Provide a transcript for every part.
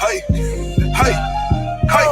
Hey, hey, hey.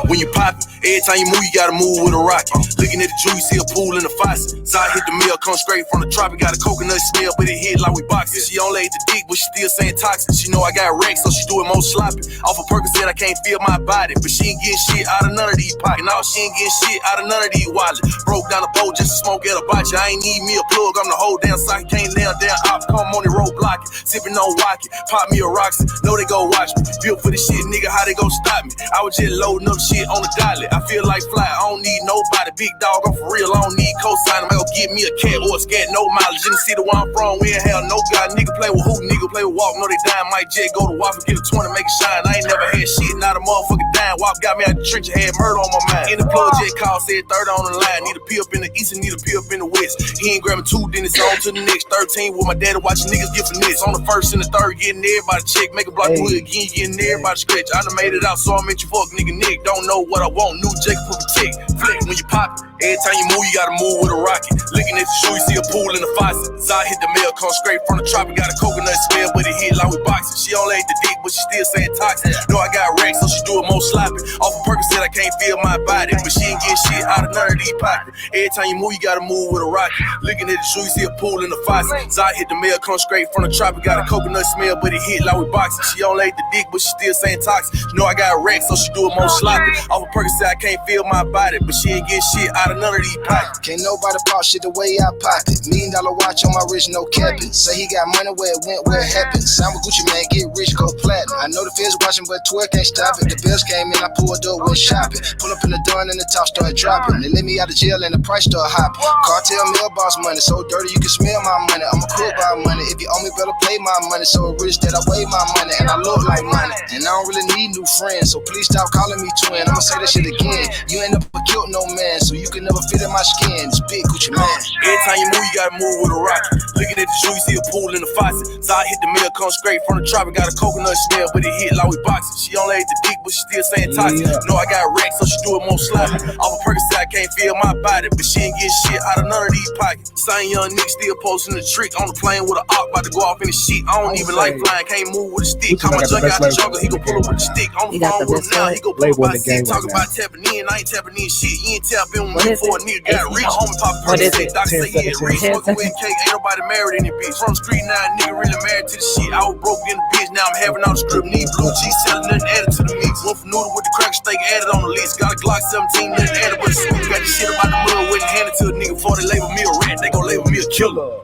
When you pop it, every time you move, you gotta move with a rocket. Looking at the jewel, you see a pool in the faucet. So I hit the mill, come straight from the tropic. Got a coconut smell, but it hit like we boxing. She only ate the dick, but she still saying toxic. She know I got wrecked, so she do it more sloppy. Off of Percocet, I can't feel my body, but she ain't getting shit out of none of these pockets. No, she ain't getting shit out of none of these wallets. Broke down the bowl just to smoke at a botcha. I ain't need me a plug, I'm the whole damn socket. Can't lay down ops, come on the road blocking. Sipping on Wacky, pop me a Roxy. Know they go watch me. Built for the shit, nigga, how they gon' stop me? I was just loading up shit on the dolly. I feel like fly, I don't need nobody. Big dog, I'm for real, I don't need cosign. I go get me a cat or a scat, no mileage. In the city where I'm from, we ain't hell no god. Nigga play with who, nigga play with walk. Know they dying, might jet, go to Waffle, get a 20, make it shine. I ain't never had shit, not a motherfucker dying. Wop got me out the trench, had murder on my mind. In the plug, jet call, said 30 on the line. Need a pee up in the east and need a pee up in the west. He ain't grabbing two, then it's on to the next. 13 with my daddy watching niggas get finesse. On the first and the third, getting everybody check. Make a block wood again, getting everybody scratch. I done made it out, so I met you fuck nigga Nick. Don't know what I want, new Jacob put a tick. Flick when you pop it. Every time you move, you gotta move with a rocket. Looking at the shoe, you see a pool in the faucet. So I hit the mail, come straight from the tropic. Got a coconut smell, but it hit like we boxing. She only ate the dick, but she still saying toxic. Know I got wrecked, so she do it more sloppy. Off of Percocet, I can't feel my body, but she ain't getting shit out of none of these pockets. Every time you move, you gotta move with a rocket. Looking at the shoe, you see a pool in the faucet. So I hit the mail, come straight from the tropic. Got a coconut smell, but it hit like we boxing. She only ate the dick, but she still saying toxic. Know I got wrecked, so she do it more sloppy. Off of Percocet, I can't feel my body, but she ain't getting shit out of none of these pockets. Can't nobody pop shit the way I pop it. $1 million watch on my wrist, no capping. Say he got money where it went, where it happened. I'm a Gucci man, get rich, go platinum. I know the feds watching, but 12 can't stop it. The bills came in, I pulled up, went shopping. Pull up in the door and the top started dropping. They let me out of jail and the price started hopping. Cartel mailbox money, so dirty you can smell my money. I'm a cook by money. If you owe me, better pay my money. So rich that I weigh my money and I look like money. And I don't really need new friends, so please stop calling me twin. I'ma say that shit again. You ain't never killed no man, so you can never fit in my skin. It's big Gucci man. Every time you move, you gotta move with a rocket. Looking at the shoe, you see a pool in the faucet. So I hit the mail, come straight from the tropic. Got a coconut smell, but it hit like we boxing. She only ate the dick, but she still saying toxic. Know I got wrecked, so she do it more sloppy. Off of Percocet, I can't feel my body, but she ain't getting shit out of none of these pockets. Same young nigga still posting the trick on the plane with an op, about to go off in the shit. I don't even like flying, can't move with a stick. Call my junk out the jungle, he gon' pull up with the stick. On the phone with him now, he gon' pull up by seat. Talk about tapping in, I ain't tapping in shit. You ain't tapping with me before a nigga got rich. Homie pop Percocet, doctor say he had rich. Smoking with cake, ain't nobody married in this bitch. From the street now, nigga really married to the shit. I was broke in the bitch, now I'm having all the script. Need blue cheese, selling nothing added to the mix. One for noodle with the cracker steak added on the list. Got a Glock 17, nothing added but a scoop. Got the shit about the mud, wouldn't hand it to a nigga before they label me a rat. They gon' label me a killer.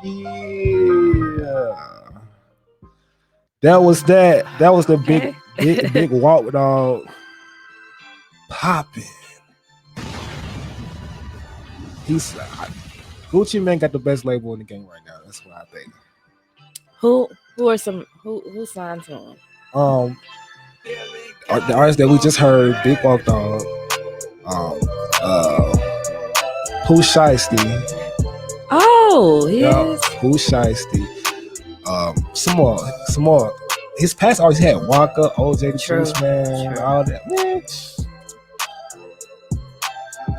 Yeah. That was that. That was the big walk dog popping. He's Gucci Man got the best label in the game right now. That's what I think. Who signed to him? The artist that we just heard, Big Walk Dog, Pooh Shiesty. Oh, yes. Pooh Shiesty. Some more. His past artists had Waka, OJ the Juice Man, all that. Man.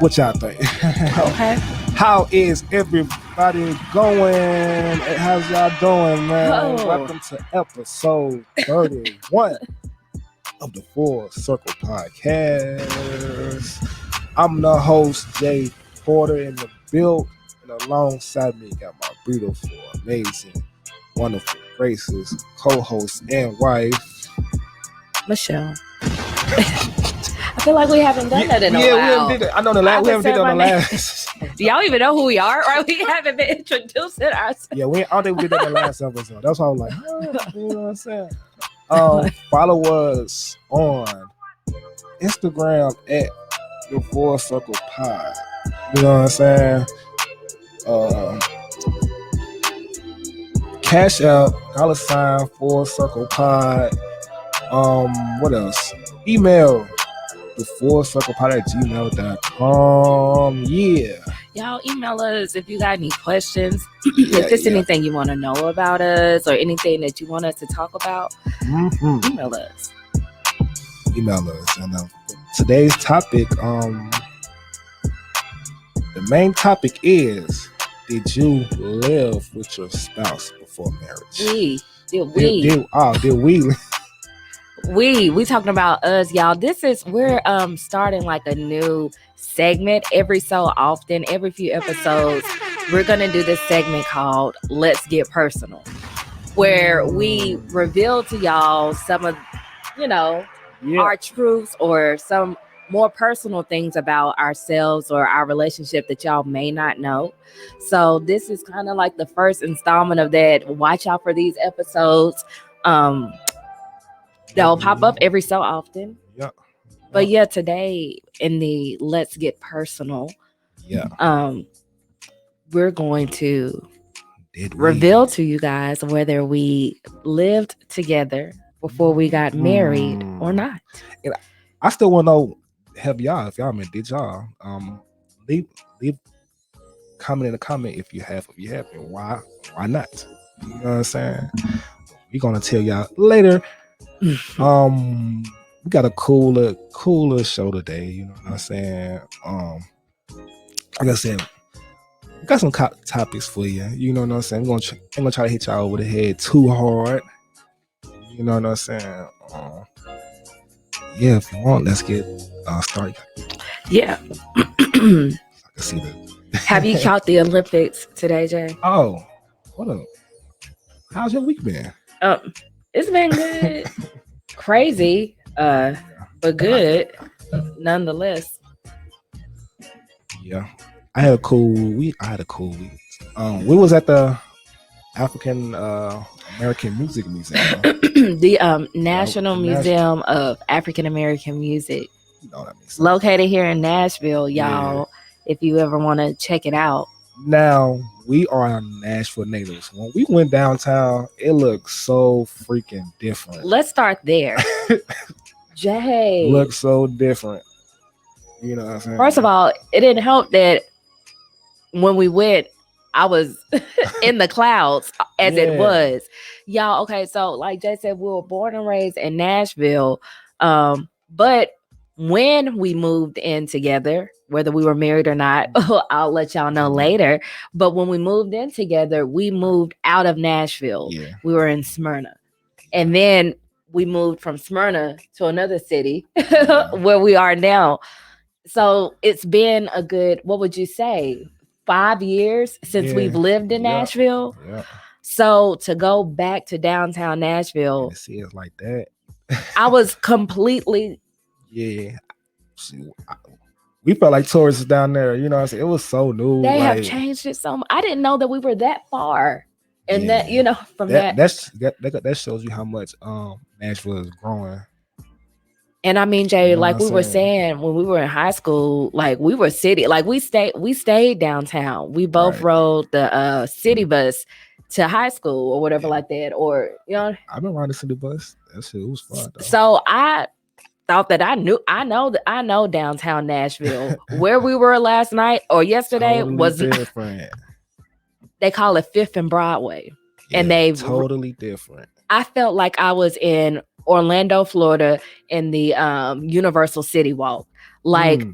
What y'all think? Okay. How is everybody going? How's y'all doing, man? Oh. Welcome to episode 31 of the Full Circle Podcast. I'm the host, Jay Porter, in the build, and alongside me got my beautiful, amazing, wonderful, gracious co-host and wife, Michelle. I feel like we haven't done that in a while. We haven't did it. I know we haven't did it on the last. Do y'all even know who we are? Or we haven't been introducing ourselves. Yeah, I don't think we did that in the last episode. That's why I was like, you know what I'm saying? Follow us on Instagram at the Full Circle Pod. You know what I'm saying? Cash out, $ Full Circle Pod. What else? Email the Full Circle Pod at gmail.com. Yeah. Y'all email us if you got any questions. If there's anything you want to know about us or anything that you want us to talk about, email us. Email us. And today's topic, the main topic is, did you live with your spouse before marriage? Did we? we talking about us, y'all. We're starting like a new segment every so often, every few episodes. We're gonna do this segment called Let's Get Personal, where we reveal to y'all some of, our truths or some more personal things about ourselves or our relationship that y'all may not know. So this is kind of like the first installment of that. Watch out for these episodes. They'll pop up every so often. Yeah. But yeah, today in the Let's Get Personal, we're going to reveal to you guys whether we lived together before we got married or not. And I still want to know, have y'all, if y'all did y'all leave comment in the comment if you have, and why not? You know what I'm saying? We're gonna tell y'all later. We got a cooler show today. You know what I'm saying? Like I said, we got some topics for you. You know what I'm saying? I'm gonna try to hit y'all over the head too hard. You know what I'm saying? Yeah, if you want, let's get started. Yeah. I can see that. Have you caught the Olympics today, Jay? Oh, hold up. How's your week been? It's been good. Crazy, but good nonetheless. Yeah, I had a cool week. We was at the African American Music Museum. The National Museum of African American Music. You know what I mean? Located here in Nashville, y'all. Yeah. If you ever want to check it out. Now, we are Nashville natives. When we went downtown, it looked so freaking different. Let's start there. Jay. Looks so different. You know what I'm saying? First of all, it didn't help that when we went, I was in the clouds as it was. Y'all, okay, so like Jay said, we were born and raised in Nashville. But when we moved in together, whether we were married or not, I'll let y'all know later. But when we moved in together, we moved out of Nashville. Yeah. We were in Smyrna. And then we moved from Smyrna to another city where we are now. So it's been a good, what would you say, 5 years since we've lived in Nashville? Yeah. So to go back to downtown Nashville. And see it like that. I was completely. Yeah. We felt like tourists down there. You know what I'm saying? It was so new. They have changed it so much. I didn't know that we were that far. And that, from that. That shows you how much Nashville is growing. And I mean, Jay, like we were saying when we were in high school, like we were city, like we stayed downtown. We both rode the city bus to high school or whatever like that. Or, I've been riding the city bus. That shit was fun, though. So I thought that I know downtown Nashville. Where we were last night or yesterday totally was different. They call it 5th and Broadway. Yeah, and they totally different. I felt like I was in Orlando, Florida, in the Universal City Walk. Like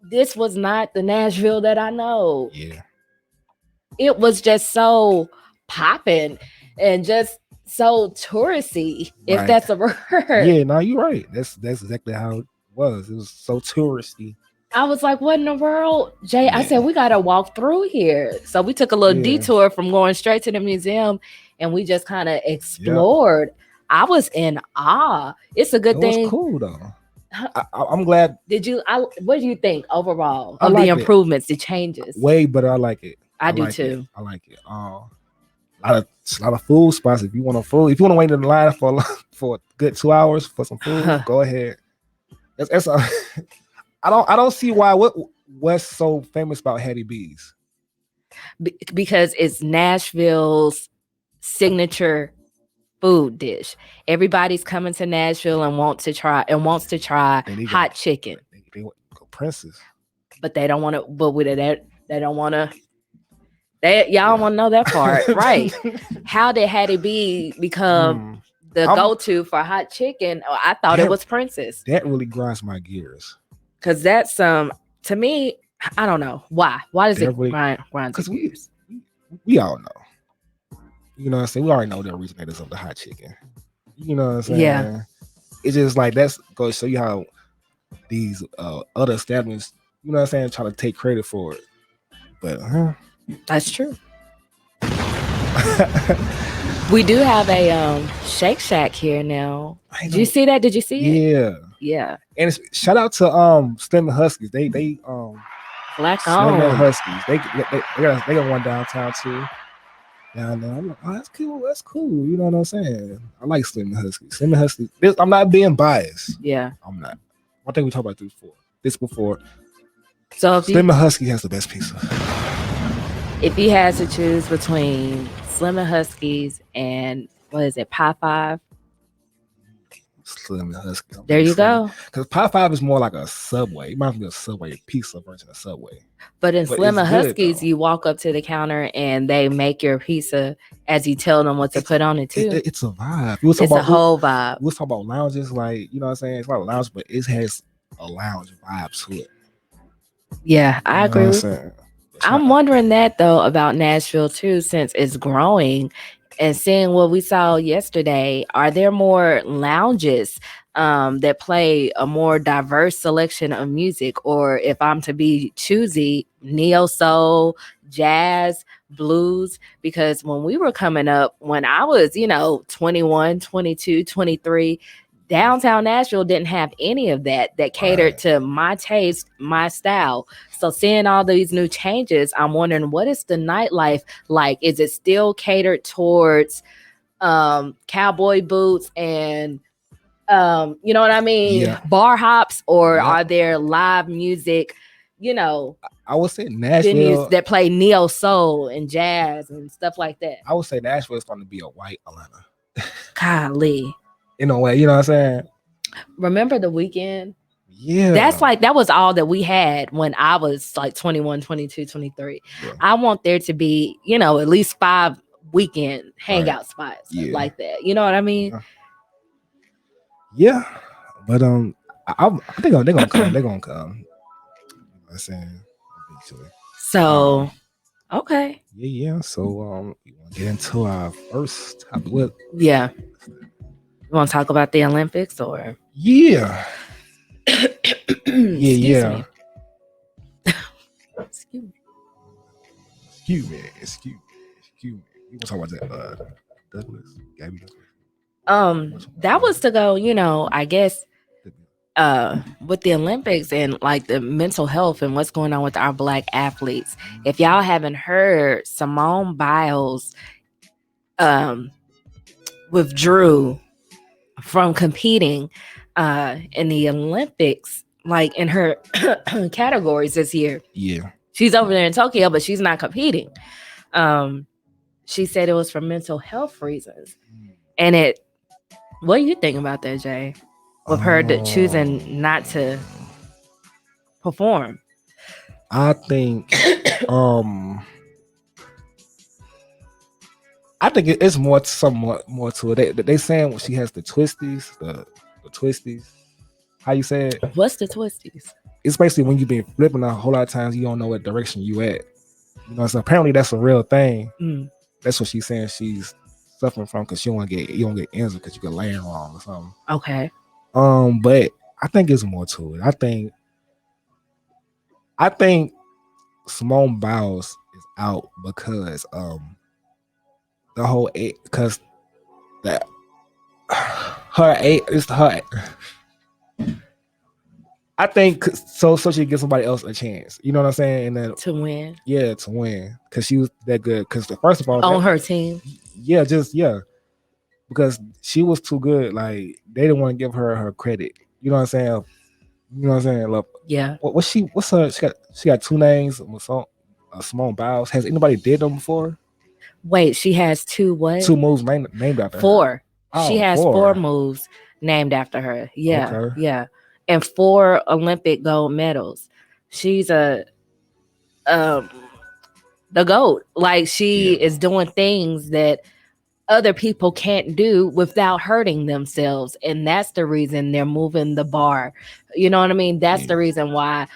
this was not the Nashville that I know. Yeah. It was just so popping and just so touristy, if that's a word. Yeah, no, you're right. That's exactly how it was. It was so touristy. I was like, what in the world? Jay, I said, we got to walk through here. So we took a little detour from going straight to the museum and we just kind of explored. Yep. I was in awe. It's a good thing. It was cool, though. I'm glad. What do you think overall of the improvements, the changes? Way better. I like it. I do too. I like it. A lot of food spots. If you want to wait in the line for a good 2 hours for some food, go ahead. I don't see what's so famous about Hattie B's. Because it's Nashville's signature food dish. Everybody's coming to Nashville and wants to try hot chicken. They want Princess, but they don't want to. But with it, they don't want to. Y'all don't want to know that part, right? How did Hattie B become the go-to for hot chicken? I thought it was Princess. That really grinds my gears. Because that's to me, I don't know why. Why does it grind your gears? We all know. You know what I'm saying? We already know the originators of the hot chicken. You know what I'm saying? Yeah. It's just like that's going to show you how these other establishments, you know what I'm saying, try to take credit for it. But That's true. We do have a Shake Shack here now. Did you see that? Did you see it? Yeah. Yeah. And shout out to Slim and Huskies. They Black Slim and on. Huskies. They got one downtown too. Down there. I'm like, oh, that's cool. That's cool. You know what I'm saying? I like Slim and Huskies. Slim and Huskies. I'm not being biased. Yeah. I'm not. I think we talked about this before. So if Slim and Husky has the best pizza. If you had to choose between Slim and Huskies and what is it, Pie 5? Slim and Husky. There you go. Because Pie 5 is more like a Subway. It might be a Subway pizza version of Subway. But in Slim and Huskies, you walk up to the counter and they make your pizza as you tell them what to put on it too. It's a vibe. It's a whole vibe. We was talking about lounges, like, you know what I'm saying? It's not a lounge, but it has a lounge vibe to it. Yeah, I agree. I'm wondering that though about Nashville too, since it's growing, and seeing what we saw yesterday. Are there more lounges that play a more diverse selection of music, or if I'm to be choosy, neo soul, jazz, blues? Because when we were coming up, when I was 21, 22, 23, downtown Nashville didn't have any of that catered to my taste, my style. So seeing all these new changes, I'm wondering, what is the nightlife like? Is it still catered towards cowboy boots and you know what I mean? Yeah. Bar hops, or are there live music, I would say Nashville venues that play neo soul and jazz and stuff like that? I would say Nashville is starting to be a white Atlanta. Golly. In a way, you know what I'm saying? Remember the weekend? Yeah. That was all that we had when I was like 21, 22, 23. Yeah. I want there to be, at least 5 weekend hangout spots like that. You know what I mean? Yeah. But I think they're gonna come. They're gonna come. You know what I'm saying? Eventually. So okay. Yeah. So we want to get into our first topic. Yeah. You want to talk about the Olympics or? Yeah. Yeah. Excuse me. You want to talk about that? Douglas, Gabby Douglas. That was to go. I guess. With the Olympics and like the mental health and what's going on with our Black athletes. If y'all haven't heard, Simone Biles withdrew from competing in the Olympics, like in her categories this year. Yeah. She's over there in Tokyo, but she's not competing. She said it was for mental health reasons. And what do you think about that, Jay? With her choosing not to perform? I think it's somewhat more to it. They saying she has the twisties, the twisties. How you say it? What's the twisties? It's basically when you've been flipping a whole lot of times, you don't know what direction you at. So apparently that's a real thing. That's what she's saying she's suffering from, because you don't get injured because you can land wrong or something. Okay. But I think it's more to it. I think Simone Biles is out because the whole because that her I think so she can give somebody else a chance. You know what I'm saying? And then to win. Yeah, to win, because she was that good. Because first of all, on her team. Yeah, because she was too good. Like, they didn't want to give her credit. You know what I'm saying? Look, yeah. What's her? She got 2 names. Simone Biles. Has anybody did them before? Wait, she has 2 what? 2 moves named after 4. her. Oh, she has 4 moves named after her. Yeah, okay. Yeah, and 4 Olympic gold medals. She's the GOAT. Like, she is doing things that other people can't do without hurting themselves, and that's the reason they're moving the bar. You know what I mean? That's the reason why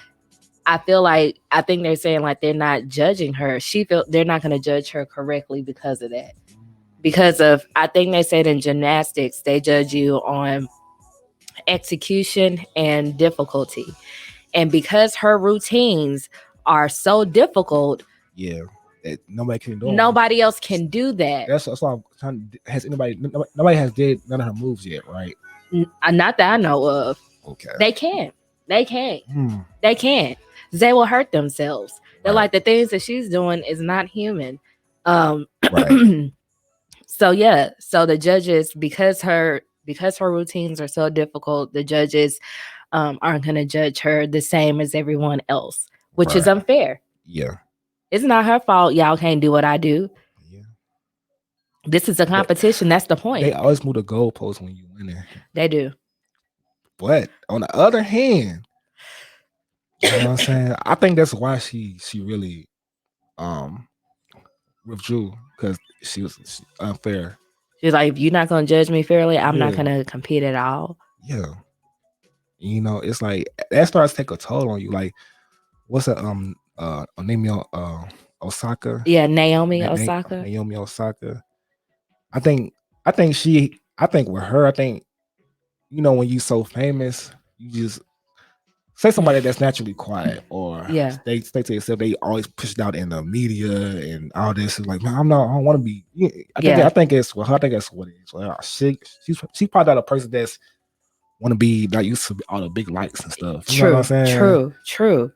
I think they're saying like they're not judging her. They're not going to judge her correctly because of that. because of, I think they said in gymnastics they judge you on execution and difficulty, and because her routines are so difficult, Yeah, that nobody can do 'em. nobody else can do that. That's why I'm trying. Has anybody? Nobody has did none of her moves yet, right? Not that I know of. Okay. They can't. They can't. Hmm. They can't. They will hurt themselves. They're Right. like, the things that she's doing is not human. Right. So yeah, so the judges, because her routines are so difficult, the judges aren't going to judge her the same as everyone else, which is Right. unfair. Yeah. It's not her fault. Y'all can't do what I do. Yeah. This is a competition. That's the point. They always move the goalposts when you win it. They do. But on the other hand, you know what I'm saying? I think that's why she really withdrew, because she was unfair. She's like, if you're not going to judge me fairly, I'm not Yeah. going to compete at all. Yeah. You know, it's like that starts to take a toll on you. Like, what's that? Naomi Osaka. Yeah, Naomi Osaka. Naomi Osaka. I think with her, you know, when you so famous, you just say somebody that's naturally quiet, or Yeah. they stay to yourself. They always push it out in the media and all this. Is like, man, I don't want to be. I think it's with her. I think that's what it is. Well, she's probably not a person that's want to be like used to all the big lights and stuff. You know what I'm saying? True.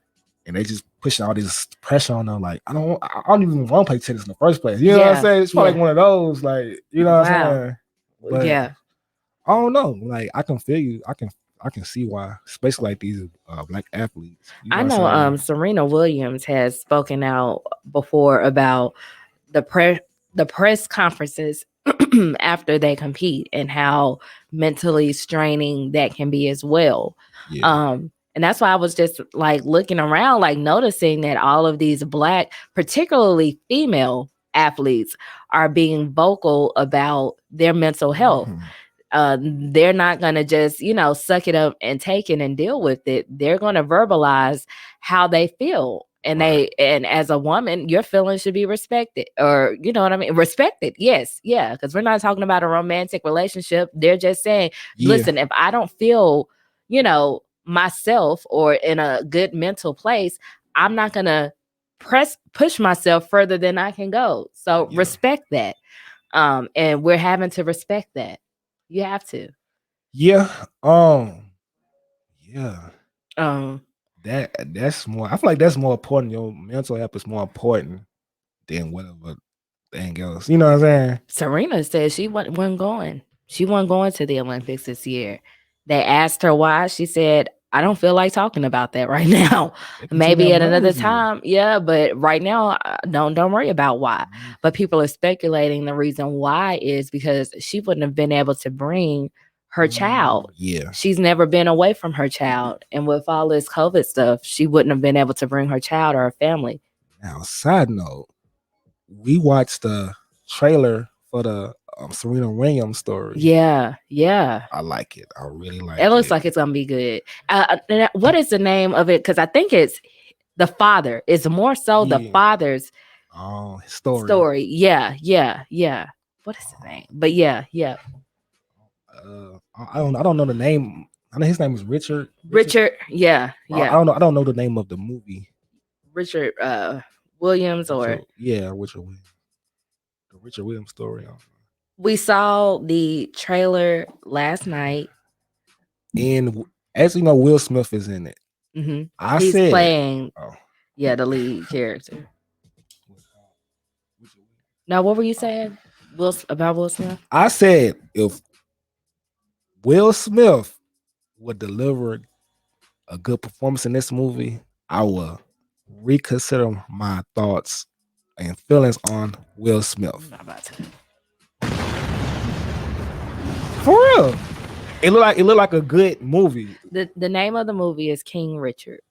And they just push all this pressure on them. Like, I don't even want to play tennis in the first place. You know what I'm saying? It's probably like one of those. Like, you know what I'm saying? But yeah. I don't know. Like, I can feel you. I can see why, especially like these black athletes. You know I know Serena Williams has spoken out before about the press conferences after they compete and how mentally straining that can be as well. Yeah. And that's why I was just like looking around, like noticing that all of these black, particularly female athletes, are being vocal about their mental health. They're not going to just, suck it up and take it and deal with it. They're going to verbalize how they feel. And and as a woman, your feelings should be respected, or, you know what I mean? Respected. Yes. Yeah. Because we're not talking about a romantic relationship. They're just saying, listen, if I don't feel, myself or in a good mental place, I'm not going to push myself further than I can go. So respect that. And we're having to respect that. You have to. Yeah. Yeah. That's more. I feel like that's more important. Your mental health is more important than whatever thing else. You know what I'm saying? Serena said she wasn't going. She wasn't going to the Olympics this year. They asked her why. She said, I don't feel like talking about that right now. Maybe at another time. Yeah, but right now, don't worry about why. But people are speculating the reason why is because she wouldn't have been able to bring her child. Yeah. She's never been away from her child. And with all this COVID stuff, she wouldn't have been able to bring her child or her family. Now, side note, we watched the trailer for the Serena Williams story. Yeah. I like it. I really like it. It looks like it's gonna be good. What is the name of it? Because I think it's the father. It's more so the father's story. Yeah. What is his name? But yeah. I don't know the name. I know his name is Richard. Yeah. I don't know the name of the movie. Richard Williams or Richard Williams. The Richard Williams story. We saw the trailer last night, and as you know, Will Smith is in it. Mm-hmm. He's playing, the lead character. Now, what were you saying about Will Smith? I said if Will Smith would deliver a good performance in this movie, I will reconsider my thoughts and feelings on Will Smith. I'm not about to. For real, it looked like a good movie. The name of the movie is King Richard.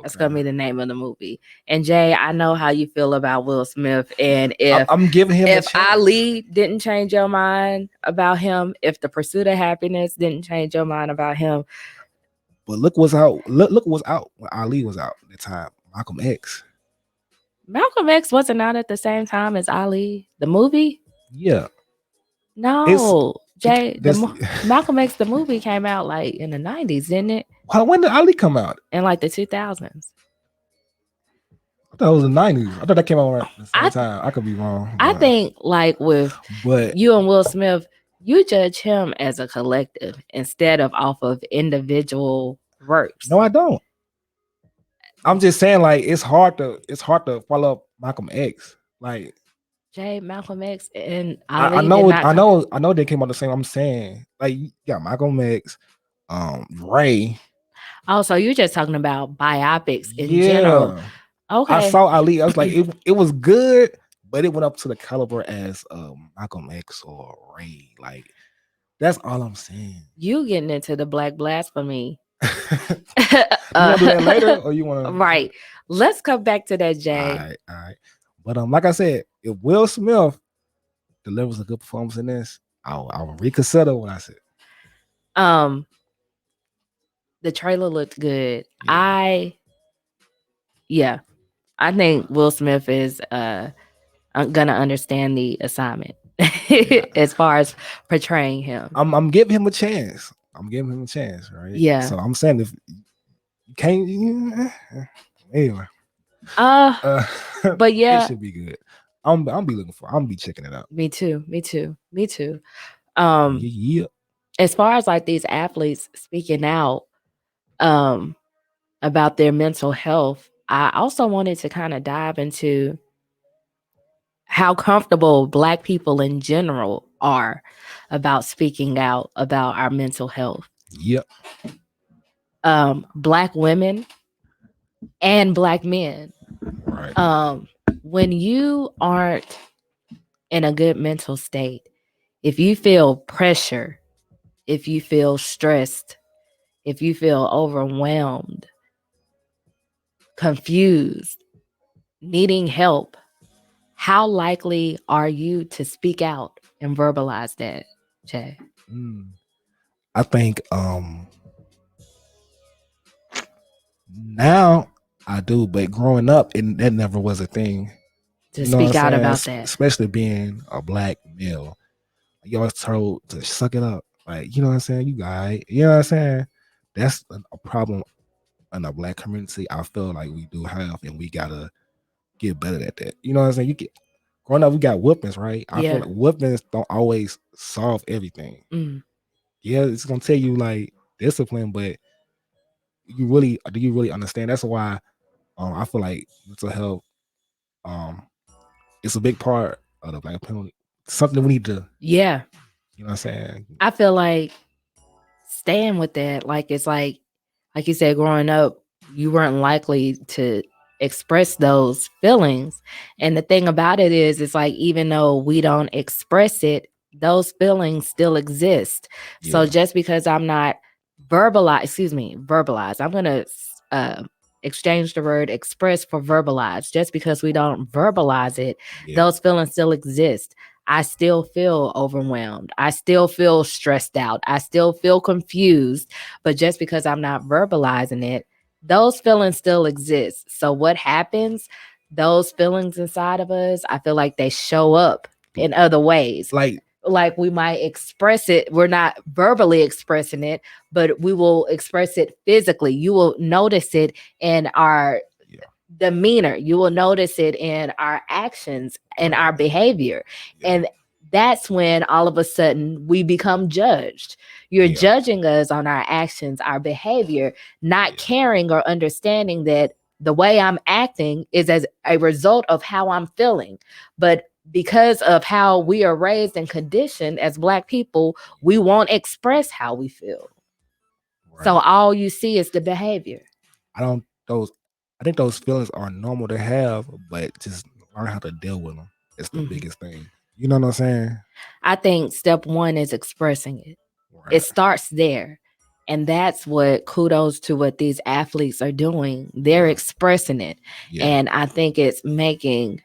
That's gonna be the name of the movie. And Jay, I know how you feel about Will Smith, and if I'm giving him, if Ali didn't change your mind about him, if The Pursuit of Happiness didn't change your mind about him, but look what's out. Look what's out when Ali was out at the time. Malcolm X wasn't out at the same time as Ali. The movie. Yeah. No, Jay, That's Malcolm X the movie came out like in the 90s, didn't it? when did Ali come out? In like the 2000s. I thought it was the 90s. I thought that came out around the same I- time. I could be wrong. I think like with but you and Will Smith, you judge him as a collective instead of off of individual works. no, I don't. I'm just saying, like, it's hard to follow up Malcolm X. Like, Jay, Malcolm X, and I Ali. know they came out the same. I'm saying, like, you got Malcolm X, Ray. Oh, so you're just talking about biopics in general. Okay. I saw Ali. I was like, it was good, but it went up to the caliber as Malcolm X or Ray. Like, that's all I'm saying. You getting into the black blasphemy. You want to do that later, or you want to? Right. Let's come back to that, Jay. All right. But like I said, if Will Smith delivers a good performance in this, I'll reconsider what I said. The trailer looked good. Yeah. I think Will Smith is gonna understand the assignment as far as portraying him. I'm giving him a chance. Right? Yeah. So I'm saying if you can't, anyway. But yeah, it should be good. I'm be looking for. I'm be checking it out. Me too. Yeah. As far as like these athletes speaking out about their mental health, I also wanted to kind of dive into how comfortable Black people in general are about speaking out about our mental health. Yep. Black women and Black men. Right. When you aren't in a good mental state, if you feel pressure, if you feel stressed, if you feel overwhelmed, confused, needing help, how likely are you to speak out and verbalize that, Jay? I think now I do, but growing up, that never was a thing. To speak out about that. Especially being a Black male. You always told to suck it up. Like, you know what I'm saying? You got it. You know what I'm saying? That's a problem in the Black community. I feel like we do have, and we gotta get better at that. You know what I'm saying? Growing up, we got whoopings, right? I feel like whoopings don't always solve everything. Yeah, it's gonna tell you like discipline, but do you really understand? That's why I feel like mental health it's a big part of the Black community. Something we need to you know what I'm saying? I feel like staying with that, like it's like you said, growing up, you weren't likely to express those feelings. And the thing about it is, it's like, even though we don't express it, those feelings still exist. So just because I'm not verbalize, I'm going to exchange the word express for verbalize. Just because we don't verbalize it, those feelings still exist. I still feel overwhelmed. I still feel stressed out. I still feel confused. But just because I'm not verbalizing it, those feelings still exist. So what happens? Those feelings inside of us, I feel like they show up in other ways. Like we might express it. We're not verbally expressing it, but we will express it physically. You will notice it in our demeanor. You will notice it in our actions and our behavior. And that's when all of a sudden we become judged. You're judging us on our actions, our behavior, not caring or understanding that the way I'm acting is as a result of how I'm feeling. But because of how we are raised and conditioned as Black people, we won't express how we feel. Right. So all you see is the behavior. I think those feelings are normal to have, but just learn how to deal with them. It's the biggest thing. You know what I'm saying? I think step one is expressing it. Right. It starts there. And that's what kudos to what these athletes are doing. They're expressing it. And I think it's making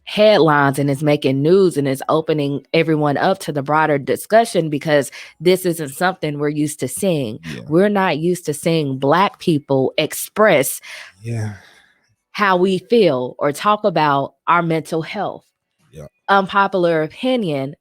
headlines and it's making news and it's opening everyone up to the broader discussion, because this isn't something we're used to seeing. We're not used to seeing Black people express how we feel or talk about our mental health. Yeah. Unpopular opinion,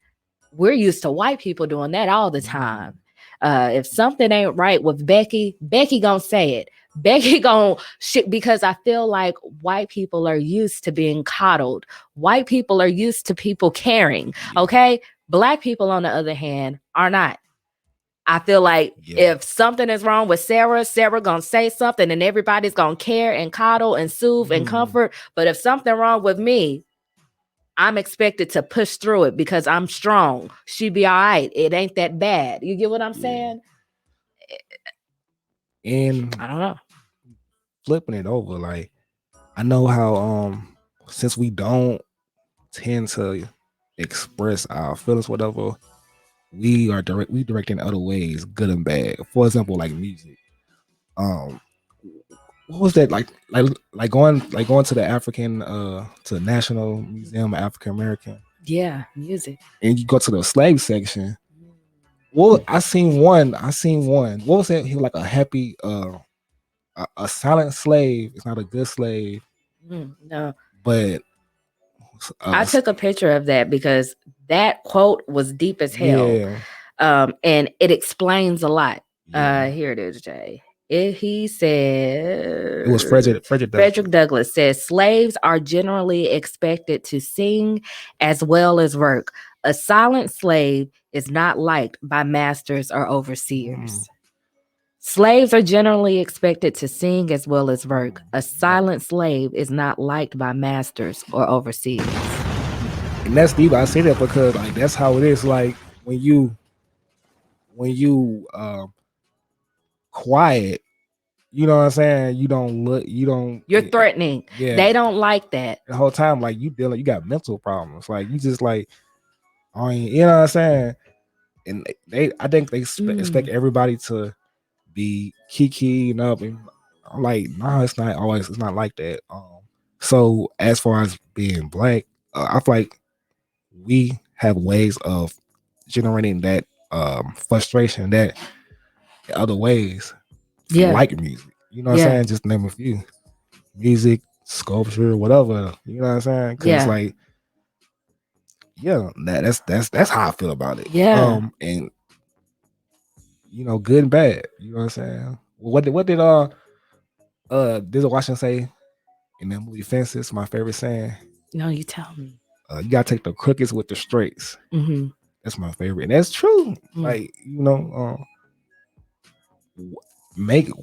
we're used to white people doing that all the time. If something ain't right with Becky gonna say it. Becky gonna shit, because I feel like white people are used to being coddled. White people are used to people caring. Okay, Black people, on the other hand, are not. I feel like if something is wrong with Sarah gonna say something, and everybody's gonna care and coddle and soothe and comfort. But if something wrong with me, I'm expected to push through it because I'm strong. She be all right. It ain't that bad. You get what I'm saying? And I don't know. Flipping it over, like, I know how since we don't tend to express our feelings, whatever, we direct in other ways, good and bad. For example, like music. What was that like going to the African to the National Museum of African American? Yeah, music. And you go to the slave section. Well, I seen one. What was that? He was like a happy a silent slave. It's not a good slave. No. But I took a picture of that because that quote was deep as hell. Yeah. And it explains a lot. Here it is, Jay. He said, it was Frederick Douglass says slaves are generally expected to sing as well as work. A silent slave is not liked by masters or overseers. Slaves are generally expected to sing as well as work. A silent slave is not liked by masters or overseers. And that's deep. I say that because like that's how it is. Like when you quiet, you know what I'm saying? You're threatening. Yeah. They don't like that. The whole time, like you got mental problems. Like you just like, you know what I'm saying? And I think they expect everybody to be kikiing up, and I'm like, nah, it's not like that. So as far as being Black, I feel like we have ways of generating that frustration that in other ways, like music. You know what I'm saying? Just name a few: music, sculpture, whatever. You know what I'm saying? Because like, that's how I feel about it. Yeah. And you know, good and bad. You know what I'm saying? What did Denzel Washington say in that movie Fences? My favorite saying. No, you tell me. You gotta take the crookeds with the straights. Mm-hmm. That's my favorite, and that's true. Like, you know,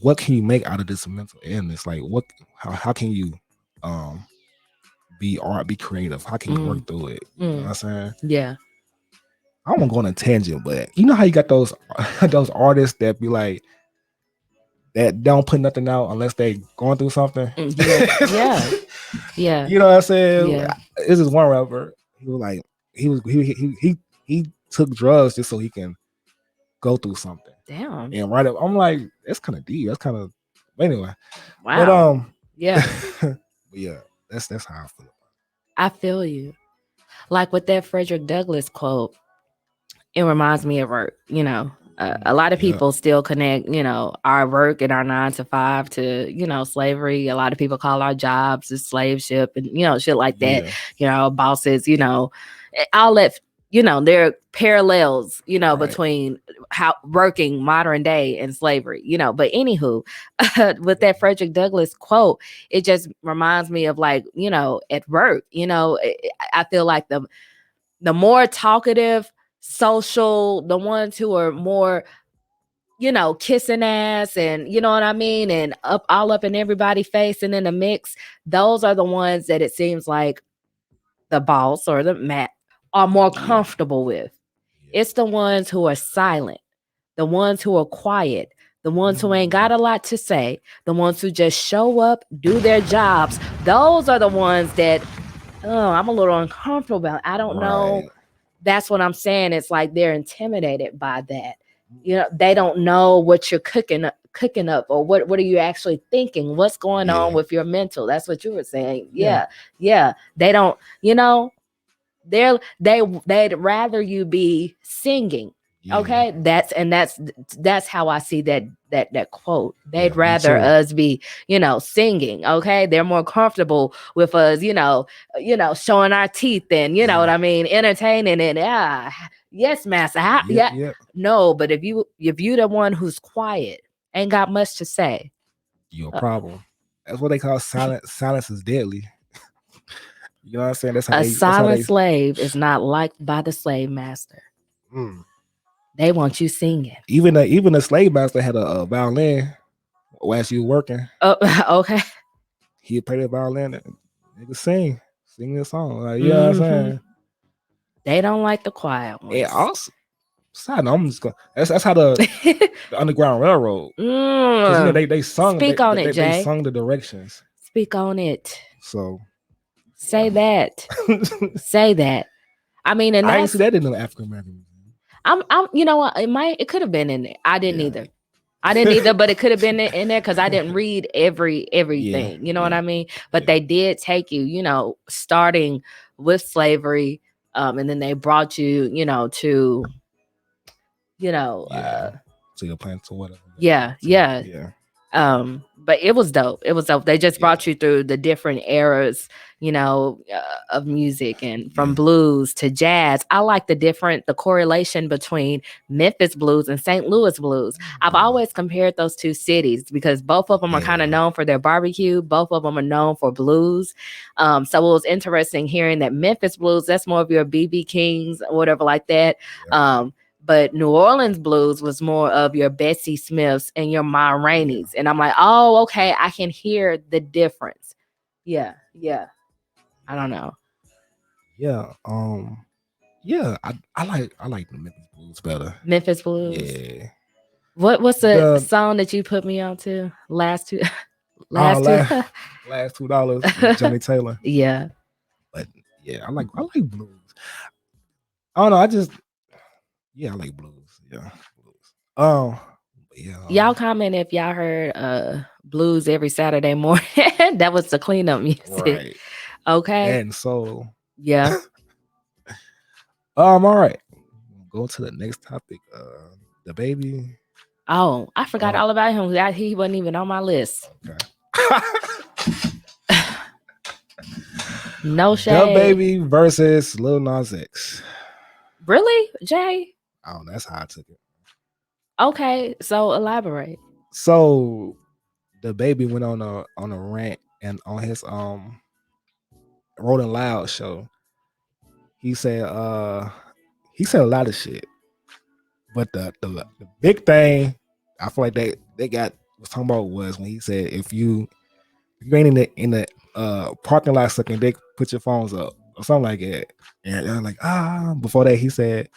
what can you make out of this mental illness? Like, how can you be creative? How can you work through it? You know what I'm saying? Yeah. I don't want to go on a tangent, but you know how you got those artists that be like that don't put nothing out unless they going through something. Yeah. You know what I'm saying? Yeah. This is one rapper. He was like he took drugs just so he can go through something. Damn. And right up, I'm like, that's kind of deep. That's kind of anyway. Wow. But yeah. But yeah, that's how I feel. I feel you. Like with that Frederick Douglass quote, it reminds me of work. You know, a lot of people still connect, you know, our work and our 9 to 5 to, you know, slavery. A lot of people call our jobs a slave ship and, you know, shit like that. You know, bosses, you know, all that, you know, there are parallels, you know, between how working modern day and slavery, you know. But anywho, with that Frederick Douglass quote, it just reminds me of like, you know, at work, you know, I feel like the more talkative, social, the ones who are more, you know, kissing ass and, you know what I mean, and all up in everybody's face and in the mix, those are the ones that it seems like the boss or the mat are more comfortable with. It's the ones who are silent, the ones who are quiet, the ones who ain't got a lot to say, the ones who just show up, do their jobs. Those are the ones that, I'm a little uncomfortable about. I don't know. That's what I'm saying. It's like they're intimidated by that. You know, they don't know what you're cooking up or what are you actually thinking? What's going on with your mental? That's what you were saying. Yeah. They don't, you know, they'd rather you be singing Yeah. Okay, that's how I see that quote. They'd me rather too. us be, singing. Okay, they're more comfortable with us, showing our teeth and you know what I mean, entertaining and yes, master. Yeah. No, but if you the one who's quiet, ain't got much to say, You a problem. That's what they call silence. Silence is deadly. You know what I'm saying? That's how a they. That's how silent they. slave is not liked by the slave master. Mm. They want you singing. Even the slave master had a violin while she was working. Okay. He'd play the violin and nigga sing the song. Like, you know what I'm saying? They don't like the quiet ones. And also, side note, I'm just gonna, that's how the Underground Railroad. Because they sung. Speak on it, Jay. They sung the directions. Speak on it. So say that. Say that. I mean, and I didn't see that in the African American. I'm you know what, it could have been in there. I didn't either. I didn't either, but it could have been in there because I didn't read everything. You know what I mean? But they did take you, starting with slavery, and then they brought you, to so your plan to whatever. Yeah. But it was dope. They just brought you through the different eras, of music, and from blues to jazz. I like the correlation between Memphis blues and St. Louis blues. I've always compared those two cities because both of them are kind of known for their barbecue. Both of them are known for blues. So it was interesting hearing that Memphis blues, that's more of your B.B. Kings or whatever like that. But New Orleans blues was more of your Bessie Smiths and your Ma Rainey's. And I'm like, oh, okay, I can hear the difference. Yeah. I don't know. Yeah. I like the Memphis blues better. Memphis blues. Yeah. What's the song that you put me on to? Last $2. Johnny Taylor. Yeah. But yeah, I like blues. I don't know. I like blues. Yeah. Blues. Y'all comment if y'all heard blues every Saturday morning. That was the cleanup music. Right. Okay. And so yeah. All right. Go to the next topic. Dababy. Oh, I forgot all about him. He wasn't even on my list. Okay. No shade. Dababy versus Lil Nas X. Really, Jay? Oh, that's how I took it. Okay, so elaborate. So Dababy went on a rant and on his Rolling Loud show. He said a lot of shit. But the big thing I feel like they was talking about was when he said if you ain't in the parking lot sucking dick, put your phones up or something like that. And I'm like, before that he said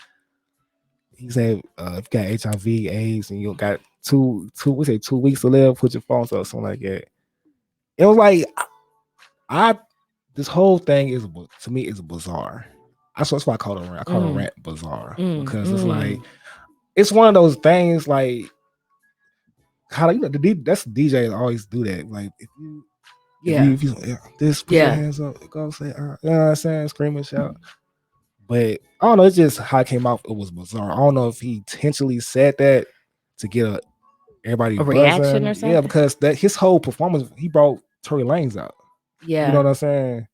if you got HIV, AIDS, and you got 2 weeks to live, put your phones up, something like that. It was like this whole thing is, to me, is bizarre. That's why I call it a rant. I call it a rant bizarre because it's like it's one of those things like how that's DJs always do that. Like if you put your hands up, go say, you know what I'm saying, scream and shout. But I don't know, it's just how it came out. It was bizarre. I don't know if he intentionally said that to get everybody a reaction or something. Yeah, because his whole performance, he brought Tory Lanez out. Yeah, you know what I'm saying.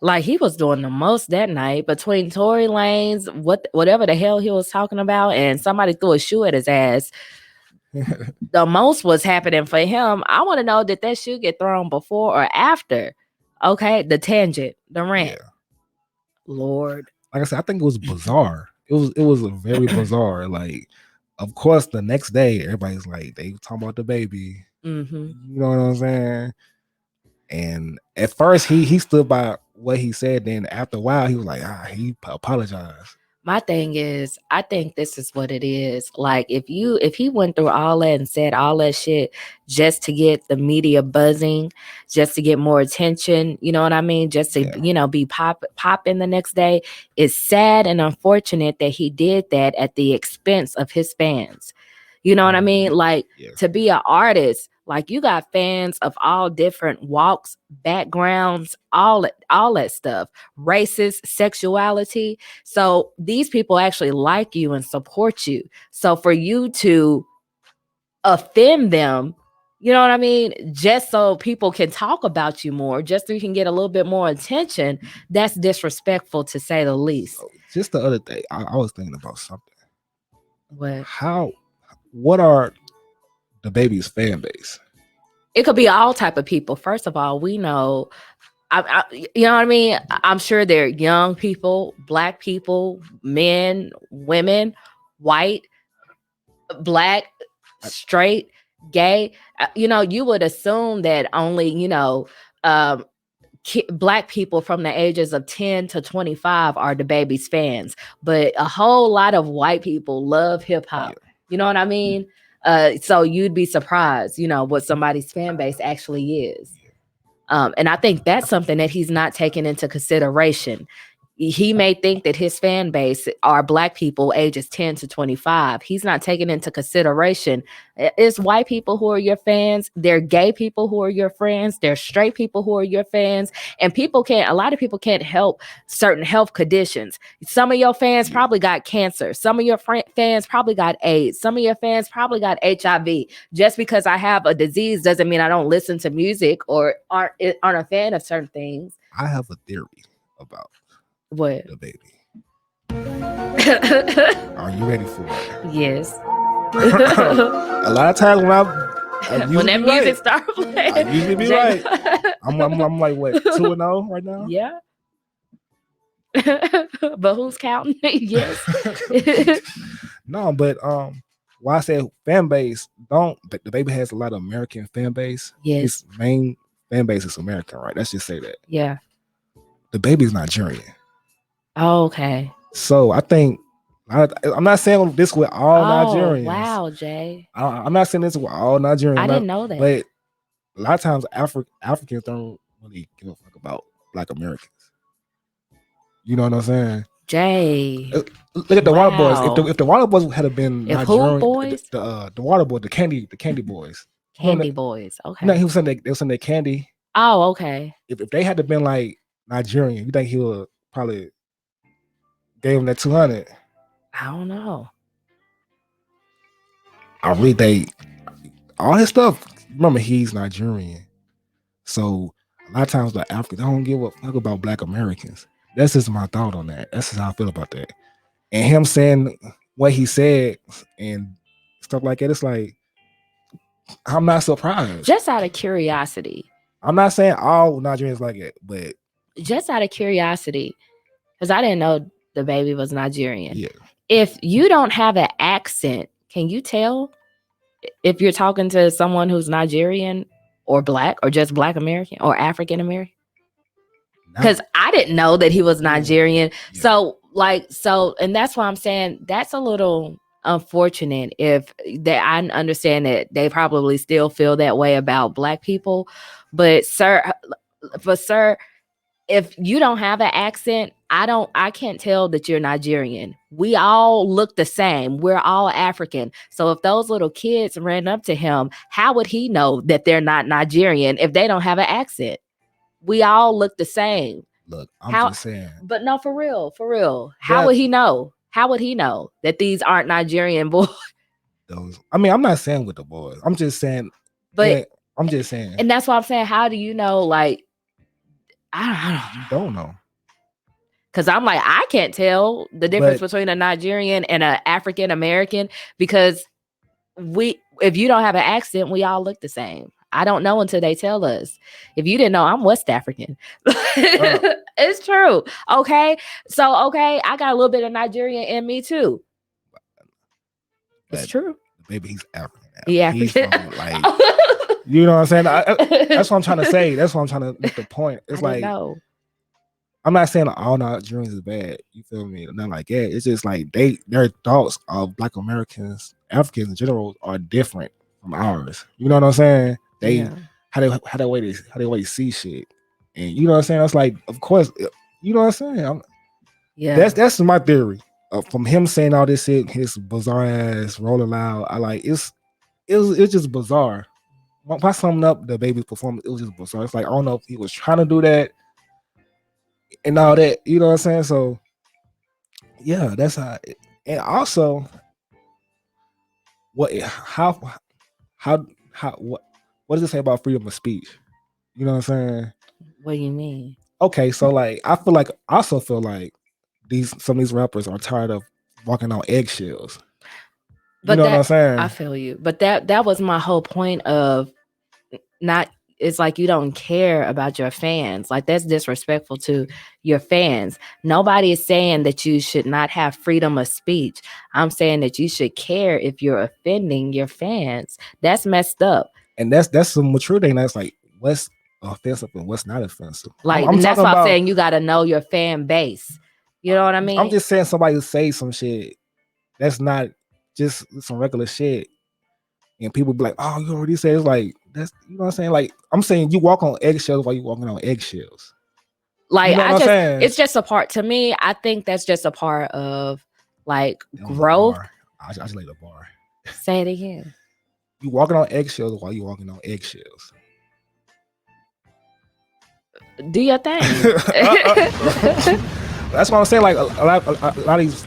Like he was doing the most that night between Tory Lanez, whatever the hell he was talking about, and somebody threw a shoe at his ass. The most was happening for him. I want to know, did that shoe get thrown before or after? Okay, the tangent, the rant. Yeah. Lord. Like I said, I think it was bizarre. It was a very bizarre. Like, of course, the next day, everybody's like, they talking about Dababy. Mm-hmm. You know what I'm saying? And at first, he stood by what he said. Then after a while, he was like, he apologized. My thing is, I think this is what it is. Like, if he went through all that and said all that shit just to get the media buzzing, just to get more attention, you know what I mean? Just to, be popping the next day, it's sad and unfortunate that he did that at the expense of his fans. You know what I mean? Like, to be an artist, Like you got fans of all different walks, backgrounds, all that stuff, races, sexuality. So these people actually like you and support you. So for you to offend them, you know what I mean? Just so people can talk about you more, just so you can get a little bit more attention, that's disrespectful to say the least. So just the other day, I was thinking about something. What? What are Dababy's fan base? It could be all type of people. First of all, we know, you know what I mean? I'm sure they're young people, black people, men, women, white, black, straight, gay. You know, you would assume that only, you know, black people from the ages of 10 to 25 are Dababy's fans, but a whole lot of white people love hip hop. You know what I mean? So you'd be surprised, you know, what somebody's fan base actually is. And I think that's something that he's not taking into consideration. He may think that his fan base are black people ages 10 to 25. He's not taking into consideration it's white people who are your fans. They're gay people who are your friends. They're straight people who are your fans. And a lot of people can't help certain health conditions. Some of your fans probably got cancer. Some of your fans probably got AIDS. Some of your fans probably got HIV. Just because I have a disease doesn't mean I don't listen to music or aren't a fan of certain things. I have a theory about what? Dababy. Are you ready for it? Yes. A lot of times when that music starts playing, I usually be right. I'm like what 2-0 right now. Yeah. But who's counting? Yes. No, but why I say fan base? Dababy has a lot of American fan base. Yes. His main fan base is American, right? Let's just say that. Yeah. Dababy's Nigerian. Oh, okay. So I think I'm not saying this with all Nigerians. Wow, Jay. I'm not saying this with all Nigerians. I didn't know that. But a lot of times Africans don't really give a fuck about Black Americans. You know what I'm saying? Jay. Look at the Water Boys. If the Water Boys had been if Nigerian, who boys? The Water Boys, the Candy Boys. Candy Boys. Okay. No, they was saying their candy. Oh, okay. If they had to been like Nigerian, you think he would probably gave him that 200? I don't know. I really think all his stuff. Remember, he's Nigerian, so a lot of times the Africans don't give a fuck about Black Americans. That's just my thought on that. That's just how I feel about that. And him saying what he said and stuff like that, it's like I'm not surprised. Just out of curiosity. I'm not saying all Nigerians like it, but just out of curiosity, because I didn't know Dababy was Nigerian. Yeah. If you don't have an accent, can you tell if you're talking to someone who's Nigerian or Black or just Black American or African American? Because I didn't know that he was Nigerian. Yeah. So, and that's why I'm saying that's a little unfortunate. If that, I understand that they probably still feel that way about Black people, but sir, if you don't have an accent, I can't tell that you're Nigerian. We all look the same. We're all African. So if those little kids ran up to him, how would he know that they're not Nigerian if they don't have an accent? We all look the same. Look, just saying. But no, for real. How would he know? How would he know that these aren't Nigerian boys? I'm not saying with the boys. I'm just saying. But yeah, I'm just saying. And that's why I'm saying, how do you know? Like, I don't know. Because I'm like, I can't tell the difference between a Nigerian and an African American, because if you don't have an accent, we all look the same. I don't know until they tell us. If you didn't know, I'm West African. It's true. Okay. So, I got a little bit of Nigerian in me too. It's true. Maybe he's African. Yeah. He's from, like, you know what I'm saying? That's what I'm trying to say. That's what I'm trying to make the point. It's like, I'm not saying all Nigerians is bad. You feel me? Nothing like that. It's just like their thoughts of Black Americans, Africans in general, are different from ours. You know what I'm saying? How they way they see shit, and you know what I'm saying. That's like, of course, you know what I'm saying. That's my theory. From him saying all this shit, his bizarre ass rolling loud. I like it's just bizarre. by summing up the baby's performance, it was just bizarre. It's like I don't know if he was trying to do that and all that. You know what I'm saying? So yeah, that's how. And also, how what does it say about freedom of speech? You know what I'm saying? What do you mean? Okay, so like I also feel like some of these rappers are tired of walking on eggshells. But you know what I'm saying? I feel you. But that was my whole point of not. It's like you don't care about your fans. Like that's disrespectful to your fans. Nobody is saying that you should not have freedom of speech. I'm saying that you should care if you're offending your fans. That's messed up. And that's some maturity. And that's like what's offensive and what's not offensive. Like, and that's why I'm saying you got to know your fan base. You know what I mean? I'm just saying somebody who say some shit that's not just some regular shit, and people be like, "Oh, you already said." It's like that's, you know what I'm saying. Like I'm saying, you walk on eggshells while you walking on eggshells. Like, you know it's just a part. To me, I think that's just a part of like growth. I just laid a bar. Say it again. You walking on eggshells while you walking on eggshells. Do your thing. That's what I'm saying. Like a lot of these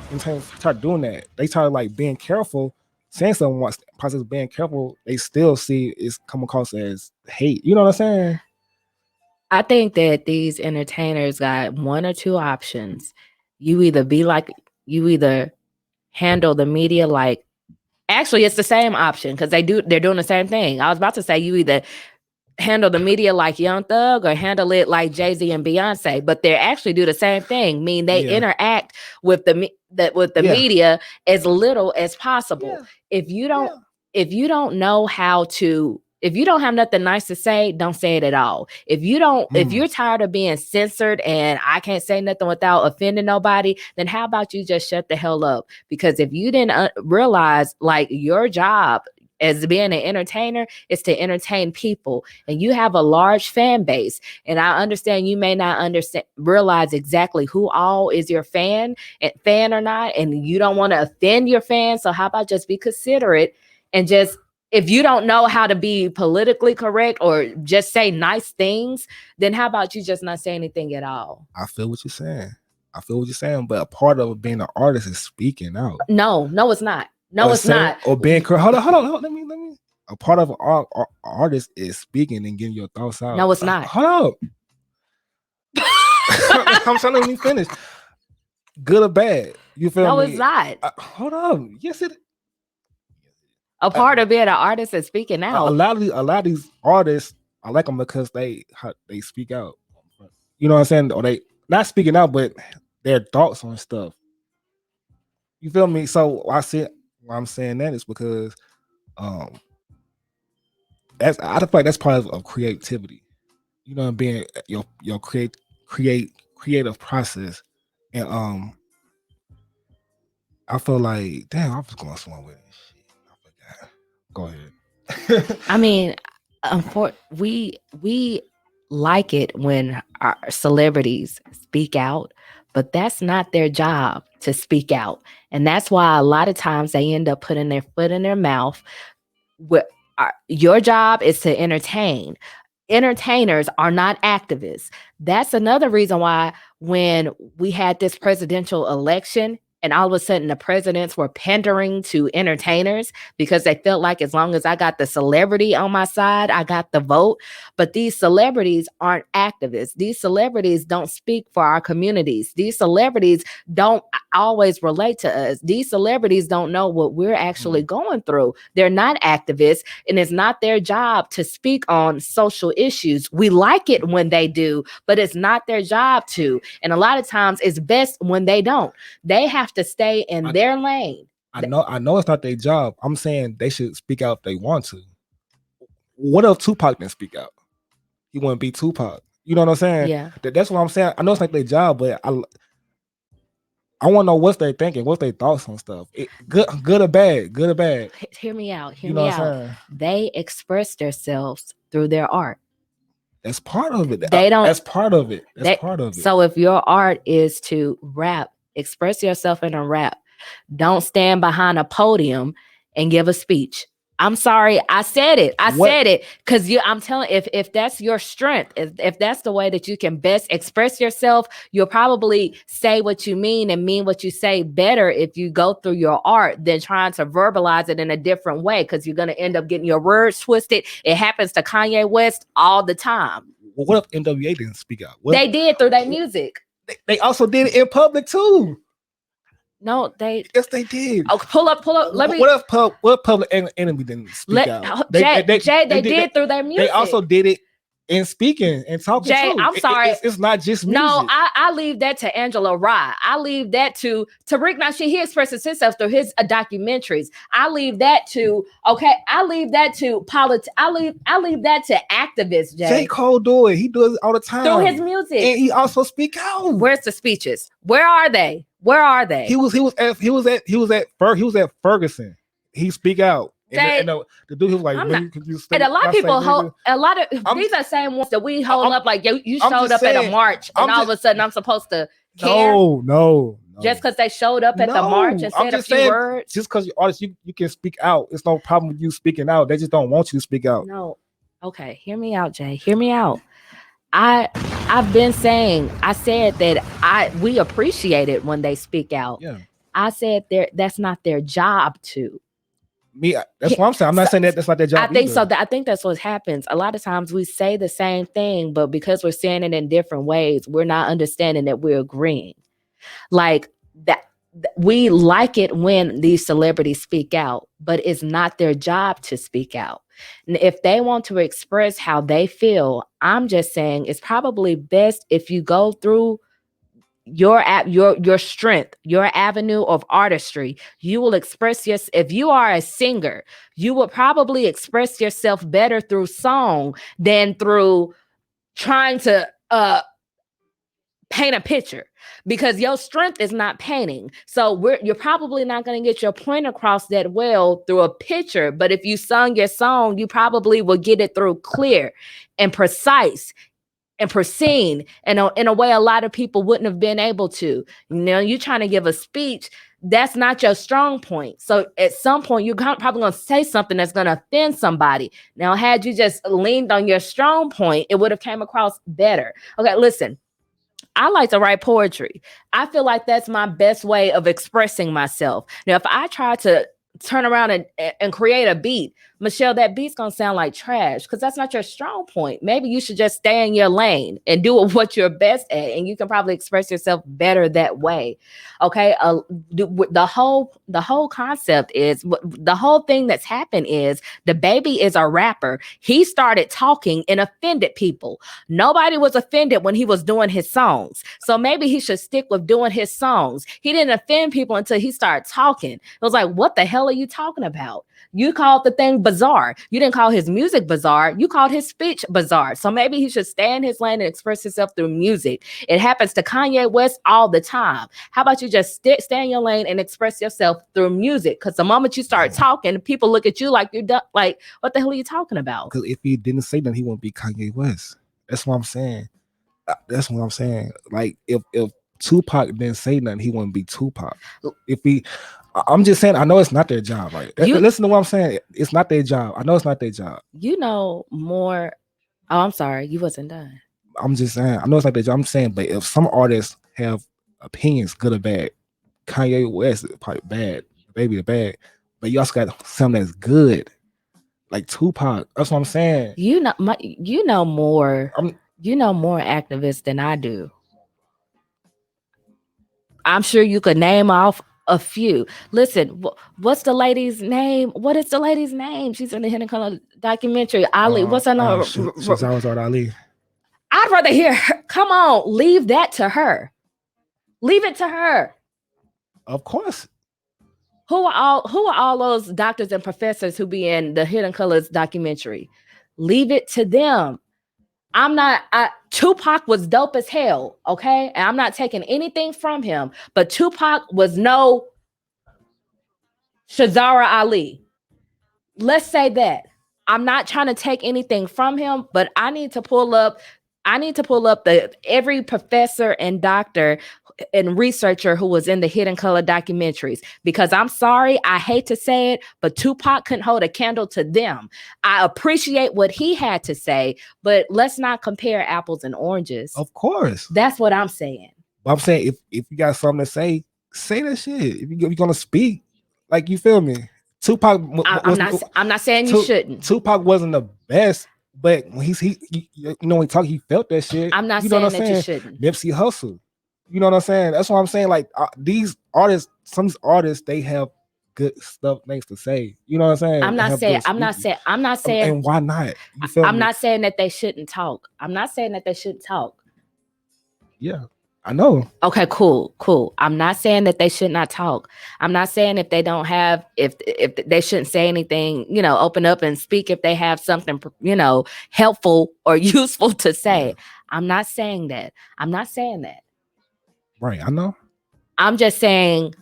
start doing that. They start like being careful, saying something once. Process being careful, they still see it's come across as hate. You know what I'm saying? I think that these entertainers got one or two options. You either handle the media like. Actually, it's the same option because they're doing the same thing. I was about to say you either handle the media like Young Thug or handle it like Jay-Z and Beyonce, but they actually do the same thing. I mean, they interact with the media as little as possible. Yeah. If you don't know how to, if you don't have nothing nice to say, don't say it at all. If you're tired of being censored and I can't say nothing without offending nobody, then how about you just shut the hell up? Because if you didn't realize like your job as being an entertainer is to entertain people, and you have a large fan base. And I understand you may not realize exactly who all is your fan or not, and you don't want to offend your fans. So how about just be considerate and just, if you don't know how to be politically correct or just say nice things, then how about you just not say anything at all? I feel what you're saying, but a part of being an artist is speaking out. No, it's not. No, it's not. Or being hold on. Let me. A part of our artist is speaking and getting your thoughts out. No, it's not. Hold up. I'm trying to let me finish. Good or bad? You feel me? No, it's not. Hold on. Yes, it. A part of being an artist is speaking out. A lot of these artists, I like them because they speak out. You know what I'm saying? Or they not speaking out, but their thoughts on stuff. You feel me? So why I'm saying that is because I feel like that's part of creativity. You know, being your creative process. And I feel like, damn, I was going somewhere with it. Shit, I forgot. Go ahead. I mean, we like it when our celebrities speak out, but that's not their job to speak out. And that's why a lot of times they end up putting their foot in their mouth. Your job is to entertain. Entertainers are not activists. That's another reason why when we had this presidential election and all of a sudden the presidents were pandering to entertainers because they felt like as long as I got the celebrity on my side, I got the vote. But these celebrities aren't activists. These celebrities don't speak for our communities. These celebrities don't always relate to us. These celebrities don't know what we're actually going through. They're not activists, and it's not their job to speak on social issues. We like it when they do, but it's not their job to. And a lot of times it's best when they don't. They have to stay in their lane. I know it's not their job. I'm saying they should speak out if they want to. What if Tupac didn't speak out? He wouldn't be Tupac. You know what I'm saying? Yeah. That's what I'm saying. I know it's not their job, but I want to know what they're thinking, what's their thoughts on stuff. Good or bad? Good or bad? Hear me out. They express themselves through their art. That's part of it. That's part of it. Part of it. So if your art is to rap, express yourself in a rap. Don't stand behind a podium and give a speech. I'm sorry. I said it. I What- said it because I'm telling. If that's your strength, if that's the way that you can best express yourself, you'll probably say what you mean and mean what you say better if you go through your art than trying to verbalize it in a different way. Because you're gonna end up getting your words twisted. It happens to Kanye West all the time. Well, what if NWA didn't speak out? They did through their music. They also did it in public too. No, they. Yes, they did. Oh, pull up. Let me. What if Public Enemy didn't speak out? Jay, they did through their music. They also did it in speaking and talking. Jay, too. I'm sorry. It's not just music. No, I leave that to Angela Rye. I leave that to Tariq Nasheed. He expresses himself through his documentaries. I leave that to I leave that to politics. I leave that to activists. Jay. J. Cole do it. He does it all the time through his music, and he also speak out. Where's the speeches? Where are they? Where are they? He was at Ferguson. He speak out. And the dude was like, and a lot of people these are the same ones that we hold up like you showed up at a march and all of a sudden I'm supposed to care. No. Just because they showed up at the march and said a few words. Just because you're artist, you can speak out. It's no problem with you speaking out. They just don't want you to speak out. No. Okay, hear me out, Jay. Hear me out. I've been saying, I said that we appreciate it when they speak out. Yeah. I said that's not their job to. That's what I'm saying. I'm not saying that's not their job. I think so. I think that's what happens. A lot of times we say the same thing, but because we're saying it in different ways, we're not understanding that we're agreeing. Like that, we like it when these celebrities speak out, but it's not their job to speak out. And if they want to express how they feel, I'm just saying it's probably best if you go through your strength, your avenue of artistry. You will express if you are a singer, you will probably express yourself better through song than through trying to paint a picture, because your strength is not painting. So you're probably not going to get your point across that well through a picture. But if you sung your song, you probably will get it through clear and precise and pristine, and in a way a lot of people wouldn't have been able to. You're trying to give a speech, that's not your strong point. So at some point you're probably going to say something that's going to offend somebody. Now, had you just leaned on your strong point, it would have came across better. Okay, listen, I like to write poetry. I feel like that's my best way of expressing myself. Now, if I try to turn around and create a beat, Michelle, that beat's gonna sound like trash because that's not your strong point. Maybe you should just stay in your lane and do what you're best at, and you can probably express yourself better that way. Okay, the whole concept is, the whole thing that's happened is, Dababy is a rapper. He started talking and offended people. Nobody was offended when he was doing his songs, so maybe he should stick with doing his songs. He didn't offend people until he started talking. It was like, what the hell are you talking about? You called the thing bizarre. You didn't call his music bizarre. You called his speech bizarre. So maybe he should stay in his lane and express himself through music. It happens to Kanye West all the time. How about you just stay in your lane and express yourself through music? Because the moment you start talking, people look at you like you're done. Like, what the hell are you talking about? Because if he didn't say that, he wouldn't be Kanye West. That's what I'm saying. That's what I'm saying. Like, if Tupac didn't say nothing, he wouldn't be Tupac. I'm just saying, I know it's not their job. Right? Listen to what I'm saying. It's not their job. I know it's not their job. You know more. Oh, I'm sorry. You wasn't done. I'm just saying, I know it's not their job. I'm saying, but if some artists have opinions, good or bad, Kanye West is probably bad, Baby the bad, but you also got something that's good, like Tupac. That's what I'm saying. You know more. You know more activists than I do. I'm sure you could name off a few. Listen, what's the lady's name? What is the lady's name? She's in the Hidden Color documentary. Ali. What's her name? She's always Ali. I'd rather hear her. Come on, leave that to her. Leave it to her. Of course. Who are all those doctors and professors who be in the Hidden Colors documentary? Leave it to them. Tupac was dope as hell, okay? And I'm not taking anything from him, but Tupac was no Shazara Ali. Let's say that. I'm not trying to take anything from him, but I need to pull up every professor and doctor and researcher who was in the Hidden Color documentaries, because I'm sorry, I hate to say it, but Tupac couldn't hold a candle to them. I appreciate what he had to say, but let's not compare apples and oranges. Of course. That's what I'm saying. I'm saying if you got something to say that shit. If you're gonna speak, like, you feel me? Tupac. I'm not saying you shouldn't. Tupac wasn't the best, but when when he talked, he felt that shit. I'm not saying that you shouldn't. Nipsey Hussle. You know what I'm saying? That's what I'm saying. Like, these artists, some artists, they have good stuff, things to say. You know what I'm saying? I'm not saying. And why not? You feel me? Not saying that they shouldn't talk. I'm not saying that they shouldn't talk. Yeah, I know. Okay, cool. I'm not saying that they should not talk. I'm not saying if they don't have, if they shouldn't say anything, open up and speak if they have something, helpful or useful to say. Yeah. I'm not saying that. Right, I know. I'm just saying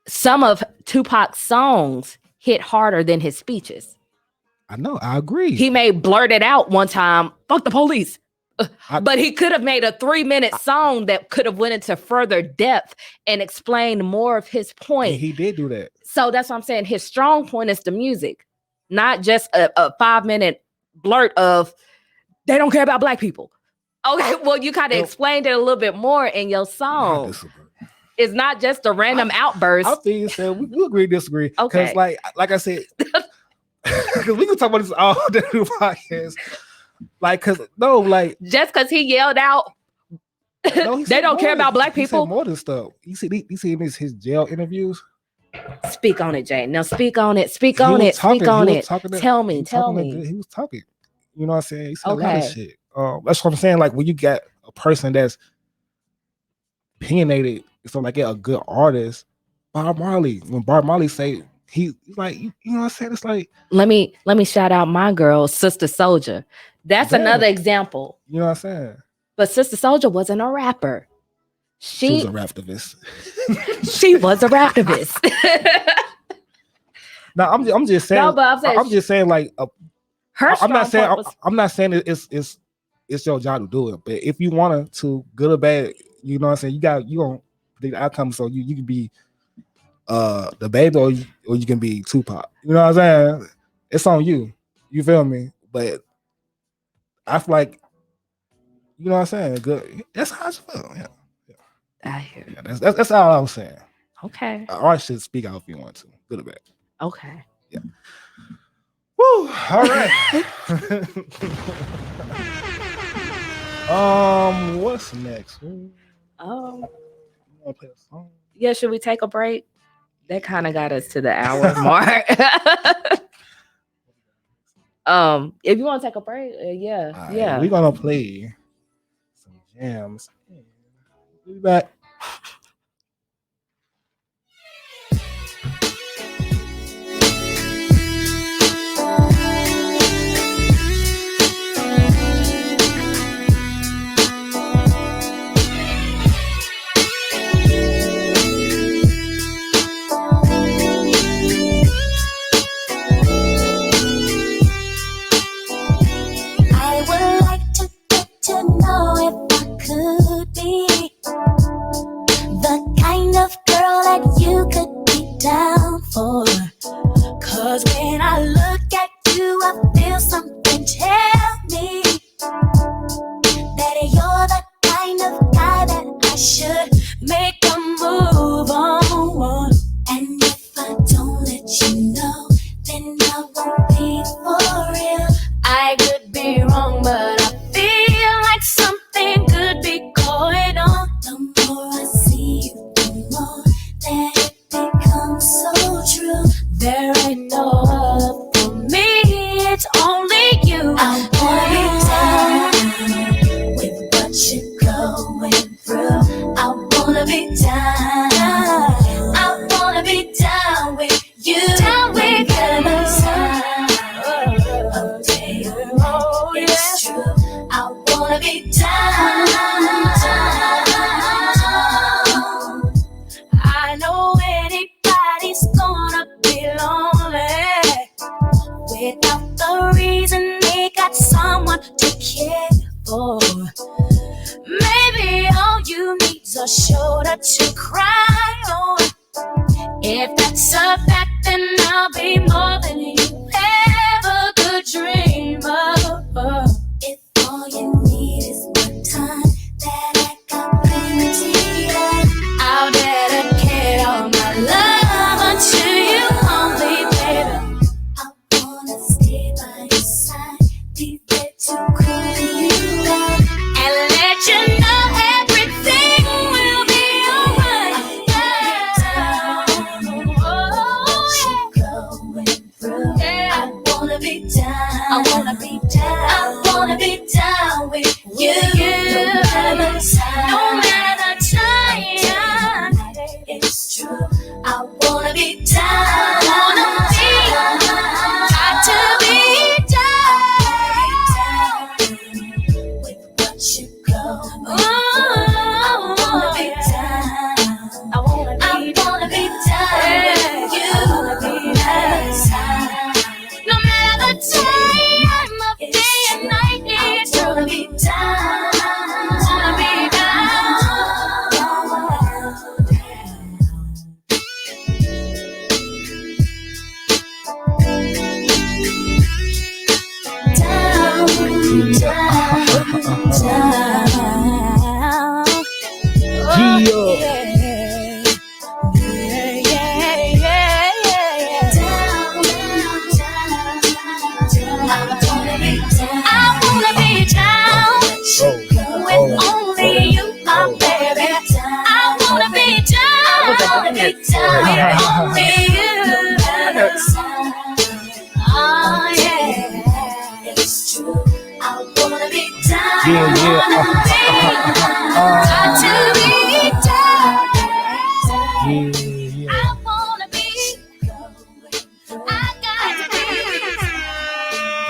some of Tupac's songs hit harder than his speeches. I know, I agree. He may blurt it out one time, fuck the police. But he could have made a 3-minute song that could have went into further depth and explained more of his point. And he did do that. So that's what I'm saying. His strong point is the music, not just a 5-minute blurt of they don't care about black people. Okay, well, you kind of explained it a little bit more in your song. It's not just a random outburst. I think you said we agree, disagree. Okay, because like I said, because we can talk about this all the podcast. Like, just because he yelled out, they don't care about black people. He said more than stuff. You see in his jail interviews. Speak on it, Jane. Now speak on it. Tell me. He was talking. You know what I'm saying? He said a lot of shit. That's what I'm saying. Like, when you got a person that's opinionated, so like a good artist, Bob Marley. When Bob Marley say he's like, you know what I'm saying? It's like, let me shout out my girl, Sister Soldier. That's another example. You know what I'm saying? But Sister Soldier wasn't a rapper. She was a raptivist. She was a raptivist. No, I'm just saying. No, but I'm just saying, like, I'm not saying it's your job to do it, but if you want to, good or bad, you know what I'm saying, you gonna predict the outcome, so you can be the baby or you can be Tupac. You know what I'm saying? It's on you. You feel me? But I feel like, you know what I'm saying? Good. That's how I feel. Yeah. I hear. Yeah, that's all I'm saying. Okay. Artist should speak out if you want to. Good or bad. Okay. Yeah. Woo! All right. What's next? You wanna play a song? Yeah, should we take a break? That kind of got us to the hour mark. If you want to take a break, yeah. Right, we're gonna play some jams. We'll be back. Cause when I look at you, I feel something tell me that you're the kind of guy that I should make a move on. And if I don't let you know, then I won't be for real. I could be wrong, but I feel like something could be going on. The more I see you, the more that it becomes so true. There ain't no other for me, it's only you. I wanna be down with what you're going through. I wanna be down. I wanna be down with you. Down with you. It's true. I wanna be down. I know anybody's gonna be lonely without the reason they got someone to care for. Maybe a shoulder to cry on. If that's a fact, then I'll be more than you ever could dream of. If all you need is one time, that I got plenty of, I'll dedicate all my love unto you only, baby. I wanna stay by your side, be there to cool you down, and let you know everything will be alright. I wanna be down. I wanna be down. I wanna be down with you. No matter the time. No matter the time. It's true. I wanna be down. I wanna be got to be down with what you go. I wanna be down. I wanna be down with you. I wanna be down. No matter the time of day and night, it's gonna be down. Wanna be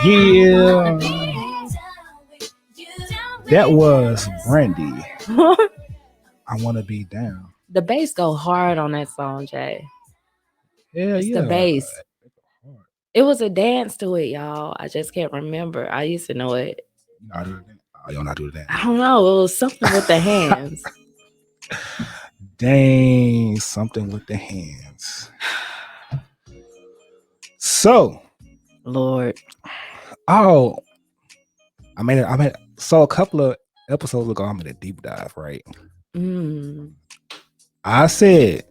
Yeah. That was Brandy. I want to be down. The bass go hard on that song, Jay. Yeah, It's yeah. the bass. It was a dance to it, y'all. I just can't remember. I used to know it. You're not doing that. I don't know. It was something with the hands. Dang, something with the hands. So, Lord. Oh, so a couple of episodes ago, I made a deep dive, right? I said,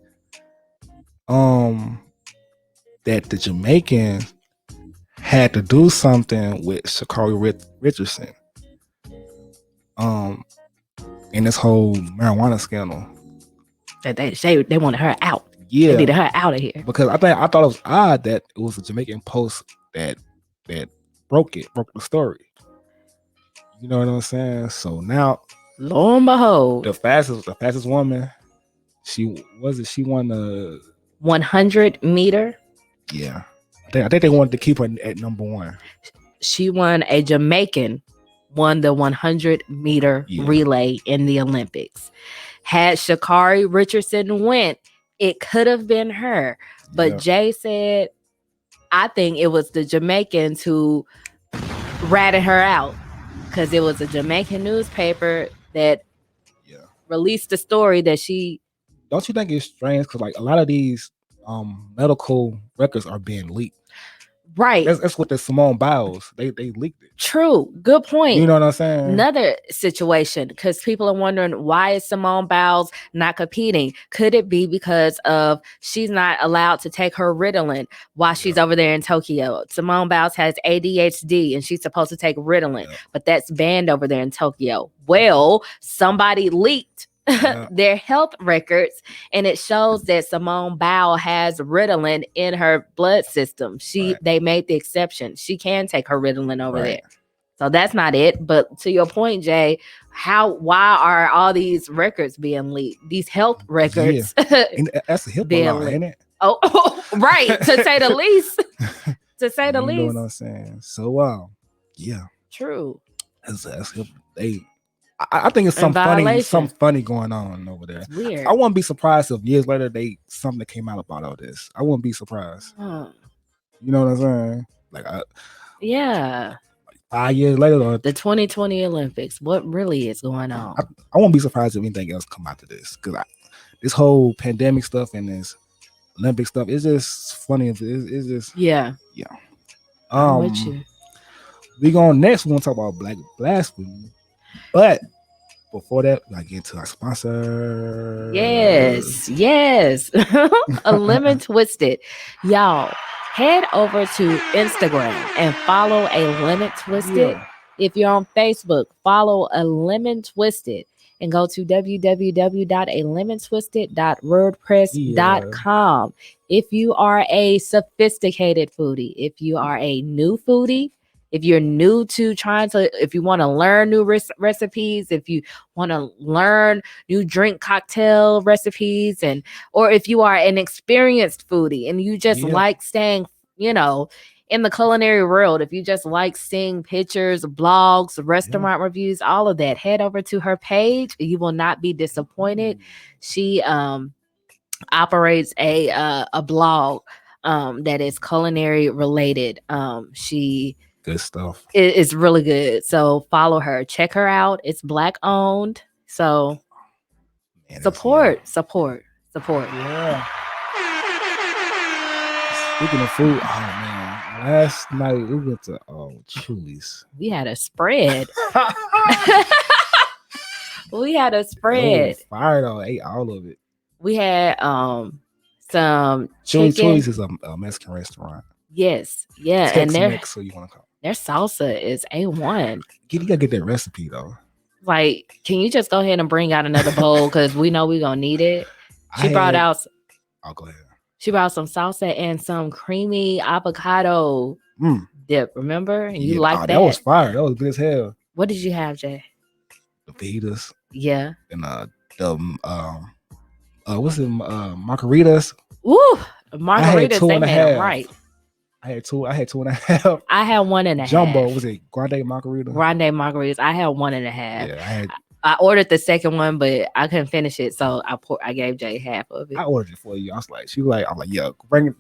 that the Jamaicans had to do something with Sha'Carri Richardson, in this whole marijuana scandal. That they wanted her out. Yeah, they needed her out of here because I thought it was odd that it was a Jamaican Post that broke the story. You know what I'm saying? So now, lo and behold, the fastest woman, she won the 100 meter. Yeah, I think they wanted to keep her at number one. She won a Jamaican won the 100 meter relay in the Olympics. Had Sha'Carri Richardson went, it could have been her. But Jay said, I think it was the Jamaicans who ratted her out because it was a Jamaican newspaper that released the story that she. Don't you think it's strange? Because like a lot of these medical records are being leaked. Right. That's what the Simone Biles, they leaked it. True. Good point. You know what I'm saying? Another situation, because people are wondering, why is Simone Biles not competing? Could it be because of she's not allowed to take her Ritalin while she's over there in Tokyo? Simone Biles has ADHD and she's supposed to take Ritalin, but that's banned over there in Tokyo. Well, somebody leaked their health records, and it shows that Simone Biles has Ritalin in her blood system. They made the exception. She can take her Ritalin over there. So that's not it. But to your point, Jay, why are all these records being leaked? These health records. That's a HIPAA law, ain't it? Oh, right. To say the least. To say the least. You know what I'm saying? So yeah. True. I think it's something funny going on over there. It's weird. I wouldn't be surprised if years later something came out about all this. I wouldn't be surprised. You know what I'm saying? Like 5 years later, though, The 2020 Olympics. What really is going on? I won't be surprised if anything else come out of this, because this whole pandemic stuff and this Olympic stuff is just funny. It's just Yeah. I'm with you. We going next. We're gonna talk about black blasphemy, but before that, we gotta get into our sponsor. Yes. A Lemon Twisted. Y'all, head over to Instagram and follow A Lemon Twisted. Yeah. If you're on Facebook, follow A Lemon Twisted and go to www.alemontwisted.wordpress.com. If you are a sophisticated foodie, if you are a new foodie, if you're new to if you want to learn new recipes, if you want to learn new drink cocktail recipes, or if you are an experienced foodie and you just like staying, in the culinary world, if you just like seeing pictures, blogs, restaurant reviews, all of that, head over to her page. You will not be disappointed. She operates a blog that is culinary related. Good stuff. It's really good. So follow her. Check her out. It's Black owned. So support. Yeah. Speaking of food, oh man, last night we went to Chili's. We had a spread. We had a spread. Fire though. I ate all of it. We had some chicken. Chili's is a Mexican restaurant. Yes. Yeah. Tex-Mex, and so you want to call it. Their salsa is A1. You gotta get that recipe though. Like, can you just go ahead and bring out another bowl? Because we know we're gonna need it. Brought out. I'll go ahead. She brought some salsa and some creamy avocado dip. Remember? And you like that? That was fire. That was good as hell. What did you have, Jay? The fajitas. Yeah. And what's it? Margaritas. Ooh, margaritas. They made them right. I had 2.5. I had 1.5. Jumbo. Was it grande margarita? Grande margaritas. I had 1.5. Yeah, I ordered the second one, but I couldn't finish it, so I gave Jay half of it. I ordered it for you. I'm like, yo, bring it.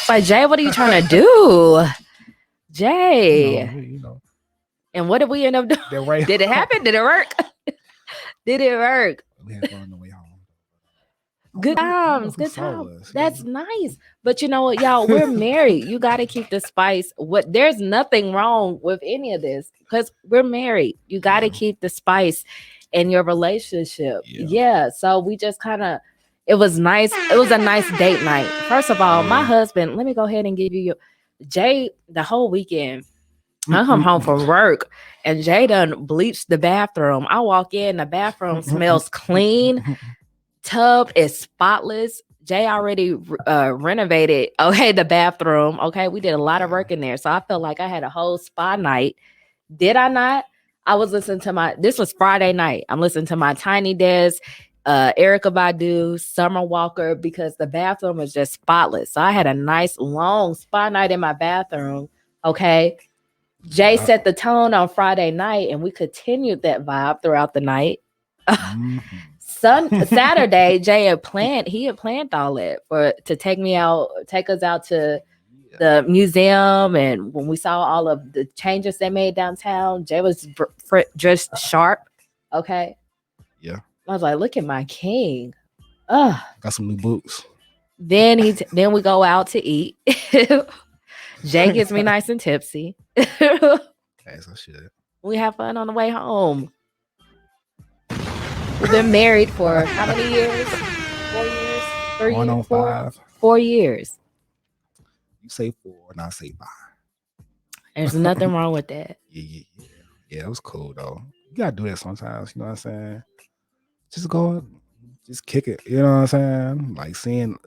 Like, Jay, what are you trying to do, Jay? And what did we end up doing? Right. Did it happen? Did it work? Did it work? We had fun on the way home. Good times. That's nice. But you know what, y'all? We're married. You got to keep the spice. There's nothing wrong with any of this because we're married. You got to keep the spice in your relationship. Yeah. So we just it was nice. It was a nice date night. First of all, my husband, let me go ahead and give you Jay the whole weekend. I come home from work and Jay done bleached the bathroom. I walk in, the bathroom smells clean. Tub is spotless. Jay already renovated the bathroom. We did a lot of work in there, so I felt like I had a whole spa night. Did I not? I was listening to this was Friday night. I'm listening to my Tiny Desk, Erykah Badu, Summer Walker, because the bathroom was just spotless. So I had a nice long spa night in my bathroom. Jay set the tone on Friday night, and we continued that vibe throughout the night. Saturday, Jay had planned all that to take us out to the museum, and when we saw all of the changes they made downtown, Jay was dressed sharp. Yeah. I was like, look at my king. Got some new boots. Then we go out to eat. Jay gets me nice and tipsy. As I should. We have fun on the way home. We've been married for how many years? 4 years? 3 Going on 5. 4 years. You say 4 and I say 5. There's nothing wrong with that. Yeah, it was cool though. You gotta do that sometimes, you know what I'm saying? Just go, just kick it, you know what I'm saying? Like seeing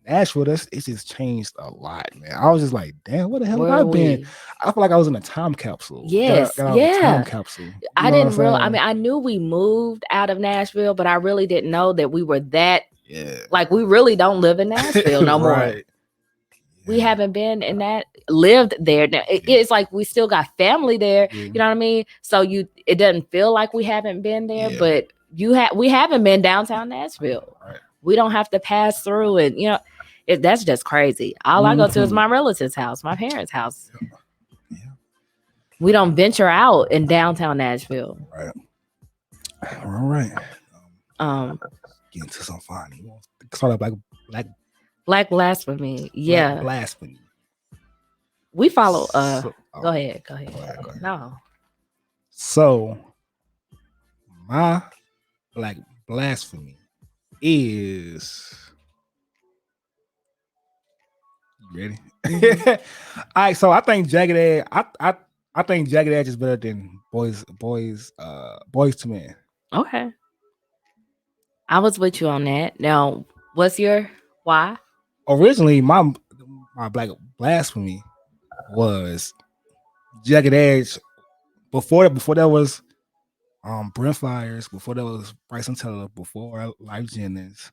Nashville, it just changed a lot, man. I was just like, damn, what the hell have I been? I feel like I was in a time capsule. Yes, time capsule. I didn't realize. I mean, I knew we moved out of Nashville, but I really didn't know that we were that. Yeah. Like, we really don't live in Nashville no more. Right. We haven't been in that, lived there. Now, it's like we still got family there. You know what I mean? So it doesn't feel like we haven't been there, but we haven't been downtown Nashville. Right. We don't have to pass through, and that's just crazy. All I go to is my relative's house, my parents' house. Yeah. We don't venture out in downtown Nashville. Right. All right. Um, Get into some fun. You want to start up Black Blasphemy. Yeah. Black blasphemy. We follow Go ahead. Go ahead. No. So my Black blasphemy is, you ready? Mm-hmm. All right, so I think Jagged Edge. I think Jagged Edge is better than Boys to Men. Okay. I was with you on that. Now, what's your why? Originally, my Black blasphemy was Jagged Edge. Before that was Brent Flyers. Before that was Bryson Tiller. Before Life Jennings.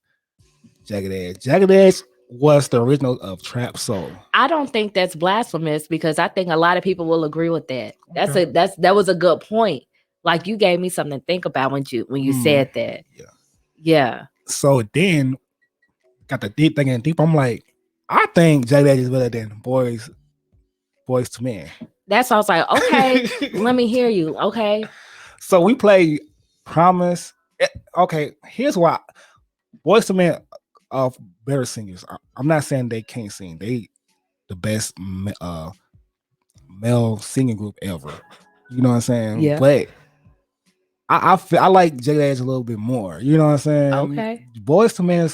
Jagged Edge. Jagged Edge was the original of Trap Soul. I don't think that's blasphemous because I think a lot of people will agree with that. That was a good point. Like you gave me something to think about when you said that. Yeah. So then got the deep thinking deep. I'm like, I think Jagged Edge is better than Boys to Men. That's why I was like, okay, let me hear you. Okay. So we play Promise. Okay, here's why. Boys to Men are better singers. I'm not saying they can't sing. They the best male singing group ever. You know what I'm saying? Yeah. But I like Jagged Edge a little bit more. You know what I'm saying? Okay. Boys to Men,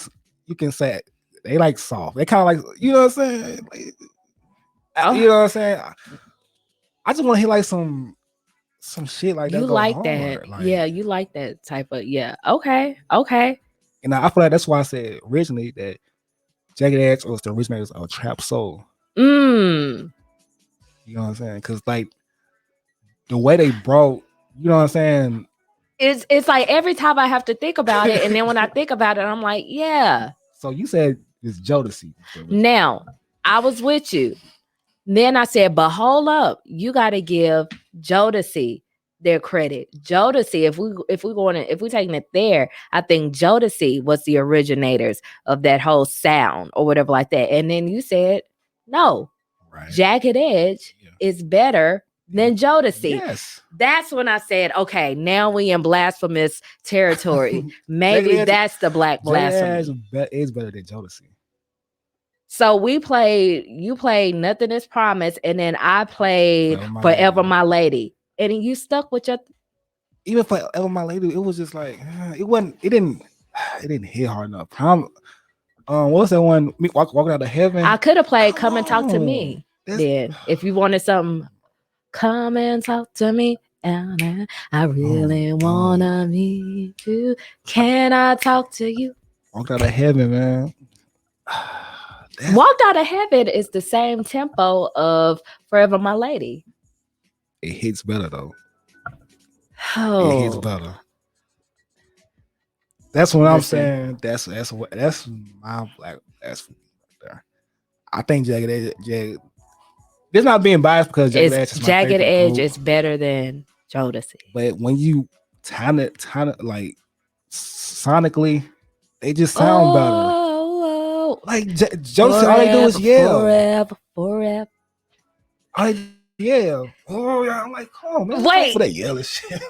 you can say they like soft. They kind of like, you know what I'm saying? Like, you know what I'm saying? I just want to hear like some shit like that. You like hard. That. Like, yeah, you like that type of, yeah. Okay. And I feel like that's why I said originally that Jagged Edge was the originators of Trap Soul. You know what I'm saying? Because like the way they brought, you know what I'm saying? It's like every time I have to think about it, and then when I think about it, I'm like, yeah. So you said it's Jodeci. Now, I was with you. Then I said, but hold up, you got to give Jodeci their credit. Jodeci, if we taking it there, I think Jodeci was the originators of that whole sound or whatever like that. And then you said, no, right. Jagged Edge is better than Jodeci. Yes. That's when I said, okay, now we in blasphemous territory. Maybe that's the Black blasphemy. Is better than Jodeci. So you played Nothing Is Promised, and then I played Forever My Lady. And you stuck with your even Forever My Lady, it was just like it didn't hit hard enough. What was that one? Walking Out of Heaven. I could have played Come and Talk to Me. Then if you wanted something, come and talk to me. I really wanna meet you. Can I talk to you? Walked Out of Heaven, man. Walked Out of Heaven is the same tempo of Forever My Lady. It hits better though. Oh. It hits better. That's what I'm saying. That's my Black blasphemy right there. I think Jagged Edge. This not being biased because Jagged Edge is my Jagged Edge group. is better than Jodeci. But when you time it like sonically, they just sound better. Like Jodeci, all they do is yell. Forever. Yeah. Oh yeah. I'm like, oh man, wait for that yelling shit.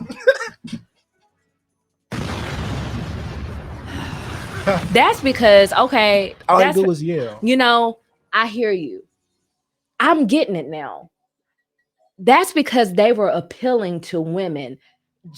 That's because all they do is yell. You know, I hear you. I'm getting it now. That's because they were appealing to women.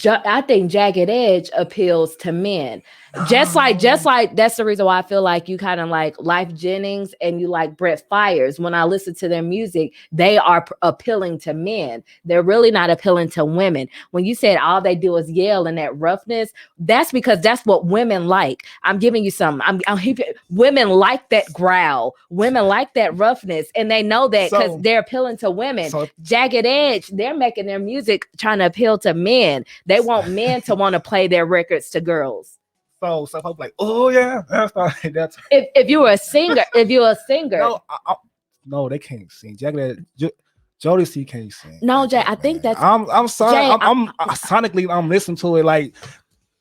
I think Jagged Edge appeals to men. Just like that's the reason why I feel like you kind of like Life Jennings and you like Brent Flyers. When I listen to their music, they are appealing to men. They're really not appealing to women. When you said all they do is yell and that roughness, that's because that's what women like. I'm giving you some. Women like that growl. Women like that roughness, and they know that because they're appealing to women. So, Jagged Edge, they're making their music trying to appeal to men. They want men to want to play their records to girls. So I'm like, oh yeah, that's. If you were a singer, no, they can't sing. Jagged Edge, Jodeci can't sing. No, Jay, I think that's. I'm sorry. Jay, I'm sonically, I'm listening to it like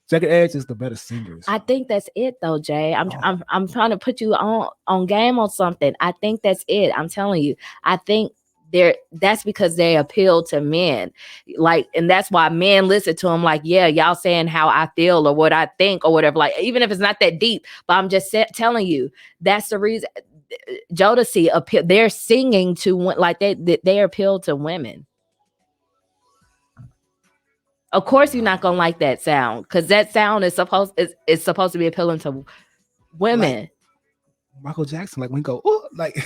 Jagged Edge is the better singers. I think that's it though, Jay. I'm trying to put you on game on something. I think that's it. I'm telling you. I think that's because they appeal to men. Like, and that's why men listen to them. Like, yeah, y'all saying how I feel or what I think or whatever. Like, even if it's not that deep, but I'm just telling you, that's the reason. Jodeci appeal. They're singing to like they appeal to women. Of course, you're not gonna like that sound because that sound is supposed to be appealing to women. Like Michael Jackson, like when he go, ooh, like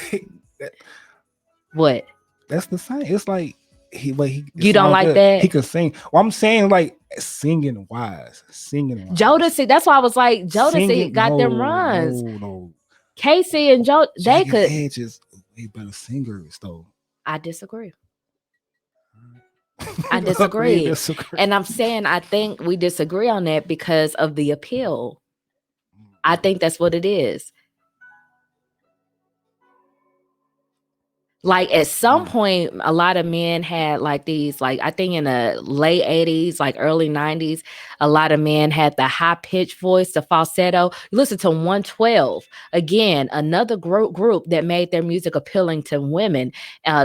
what? That's the same. It's like you don't like good. that? He could sing. Well, I'm saying like singing wise. Jodeci. That's why I was like, Jodeci got them runs. No. Casey and Joe, they could. Edge is way better singers though. I disagree. I disagree. And I'm saying I think we disagree on that because of the appeal. I think that's what it is. Like at some point, a lot of men had like these, like I think in the late 80s, like early 90s, a lot of men had the high pitched voice, the falsetto. You listen to 112, again, another group that made their music appealing to women.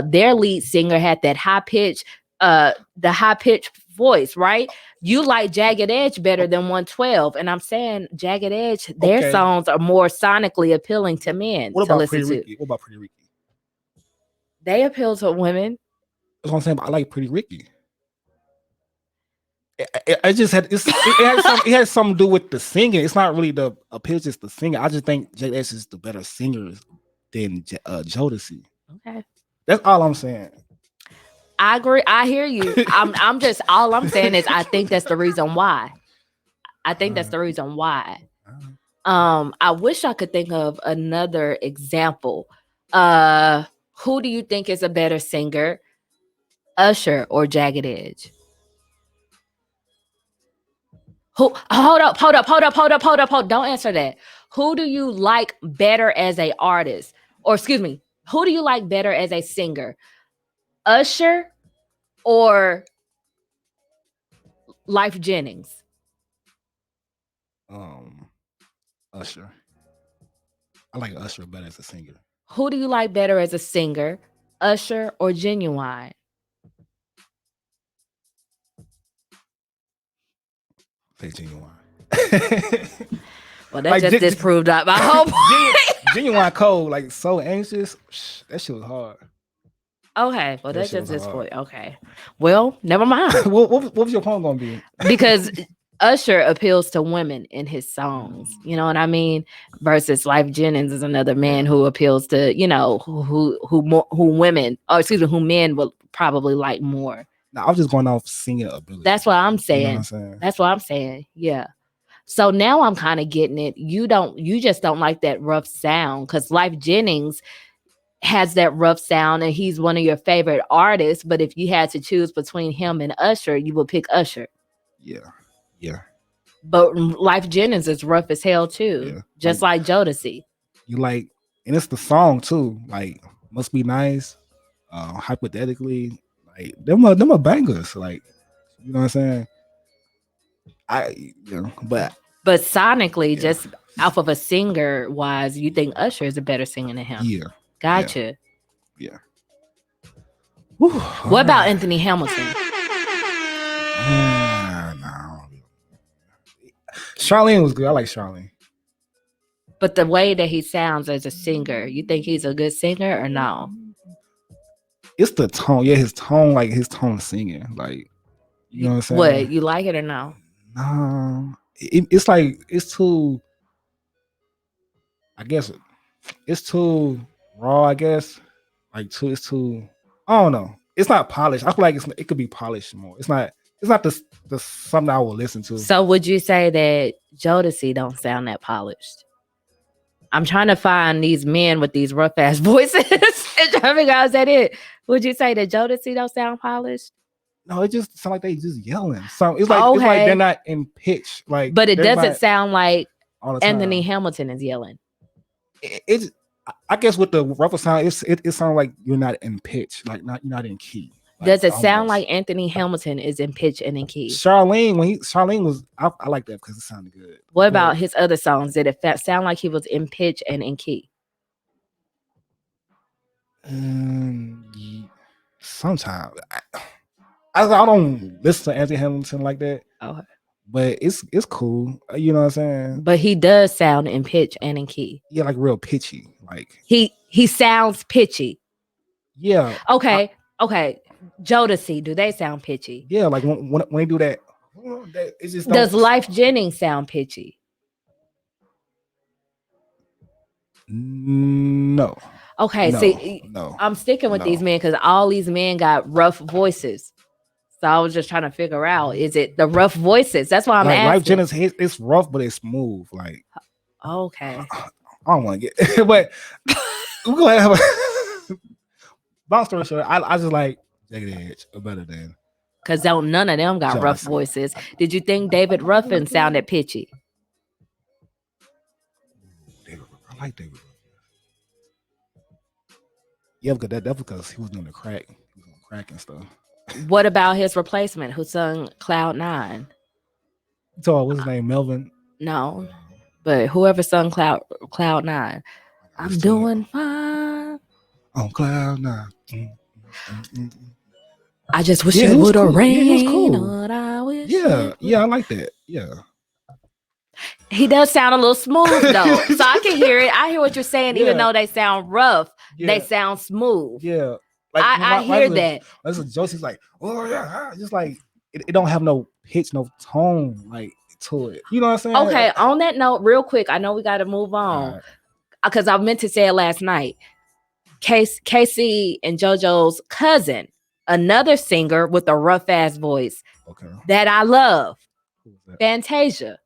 Their lead singer had that high pitch, the high pitched voice, right? You like Jagged Edge better than 112, and I'm saying Jagged Edge, their songs are more sonically appealing to men. What about Pretty Ricky? What about Pretty Ricky? They appeal to women. That's what I'm saying. But I like Pretty Ricky. It has something to do with the singing. It's not really the appeal, it's just the singing. I just think Jagged Edge is the better singer than Jodeci. Okay, that's all I'm saying. I agree. I hear you. I'm just all I'm saying is I think that's the reason why. I wish I could think of another example. Who do you think is a better singer, Usher or Jagged Edge? Who? Hold up. Don't answer that. Who do you like better as a artist? Or excuse me, who do you like better as a singer? Usher or Life Jennings? Usher. I like Usher better as a singer. Who do you like better as a singer, Usher or Genuine? Say Genuine. Well, that like, just disproved my whole point. Genuine cold, like so anxious. That shit was hard. Okay, well that's just this point. Okay, well, never mind. what was your point gonna be? Because Usher appeals to women in his songs, you know what I mean? Versus Life Jennings is another man who appeals to, you know, who men will probably like more. No, I was just going off singing ability. That's what I'm saying. You know what I'm saying? That's what I'm saying. Yeah. So now I'm kind of getting it. You just don't like that rough sound because Life Jennings has that rough sound and he's one of your favorite artists. But if you had to choose between him and Usher, you would pick Usher. Yeah. But Life Jennings is rough as hell too. Yeah. Just like Jodeci. You like, and it's the song too. Like, Must Be Nice. Hypothetically, like them are bangers. Like, you know what I'm saying? But sonically, just off of a singer wise, you think Usher is a better singer than him? Yeah. Gotcha. Yeah. Whew, what about Anthony Hamilton? Charlene was good. I like Charlene. But the way that he sounds as a singer, you think he's a good singer or no? It's the tone. Yeah, his tone singing. Like, you know what I'm saying? What, you like it or no? No. It's like, it's too, I guess, it's too raw, I guess. Like, it's too, I don't know. It's not polished. I feel like it could be polished more. It's not the something I will listen to. So would you say that Jodeci don't sound that polished? I'm trying to find these men with these rough ass voices and trying to figure out, is that it? Would you say that Jodeci don't sound polished? No, it just sounds like they just yelling. So it's like it's like they're not in pitch. Like, but it doesn't sound like Anthony Hamilton is yelling. It's I guess with the rougher sound, it sounds like you're not in pitch, like you're not in key. Like, does it sound like Anthony Hamilton is in pitch and in key? Charlene was, I like that because it sounded good. What about his other songs? Did it sound like he was in pitch and in key? sometimes I don't listen to Anthony Hamilton like that. Okay. But it's cool. You know what I'm saying? But he does sound in pitch and in key. Yeah, like real pitchy. Like he sounds pitchy. Yeah. Okay. Jodeci, do they sound pitchy? Yeah, like when they do that, it's just does Life Jennings sound pitchy? No. Okay, see, I'm sticking with these men because all these men got rough voices. So I was just trying to figure out, is it the rough voices? That's why I'm asking. Life Jennings, it's rough, but it's smooth. Like, okay. I don't want to get, but we're going to have a long story short. I just like Jagged Edge better than. Because none of them got rough voices. Did you think David Ruffin sounded pitchy? I like David Ruffin. Yeah, because that's because he was doing the crack. He was doing crack and stuff. What about his replacement who sung Cloud 9? So what's his name? Melvin? No, but whoever sung Cloud 9. I'm doing fine on Cloud 9. I just wish it would have rained. Yeah, I like that. Yeah. He does sound a little smooth though, so I can hear it. I hear what you're saying, even though they sound rough, they sound smooth. Yeah. Like I hear that. Listen, Josie's like, oh yeah, just like it don't have no pitch, no tone, like to it. You know what I'm saying? Okay. On that note, real quick, I know we got to move on because I meant to say it last night. Casey and JoJo's cousin, another singer with a rough ass voice, that I love, Fantasia.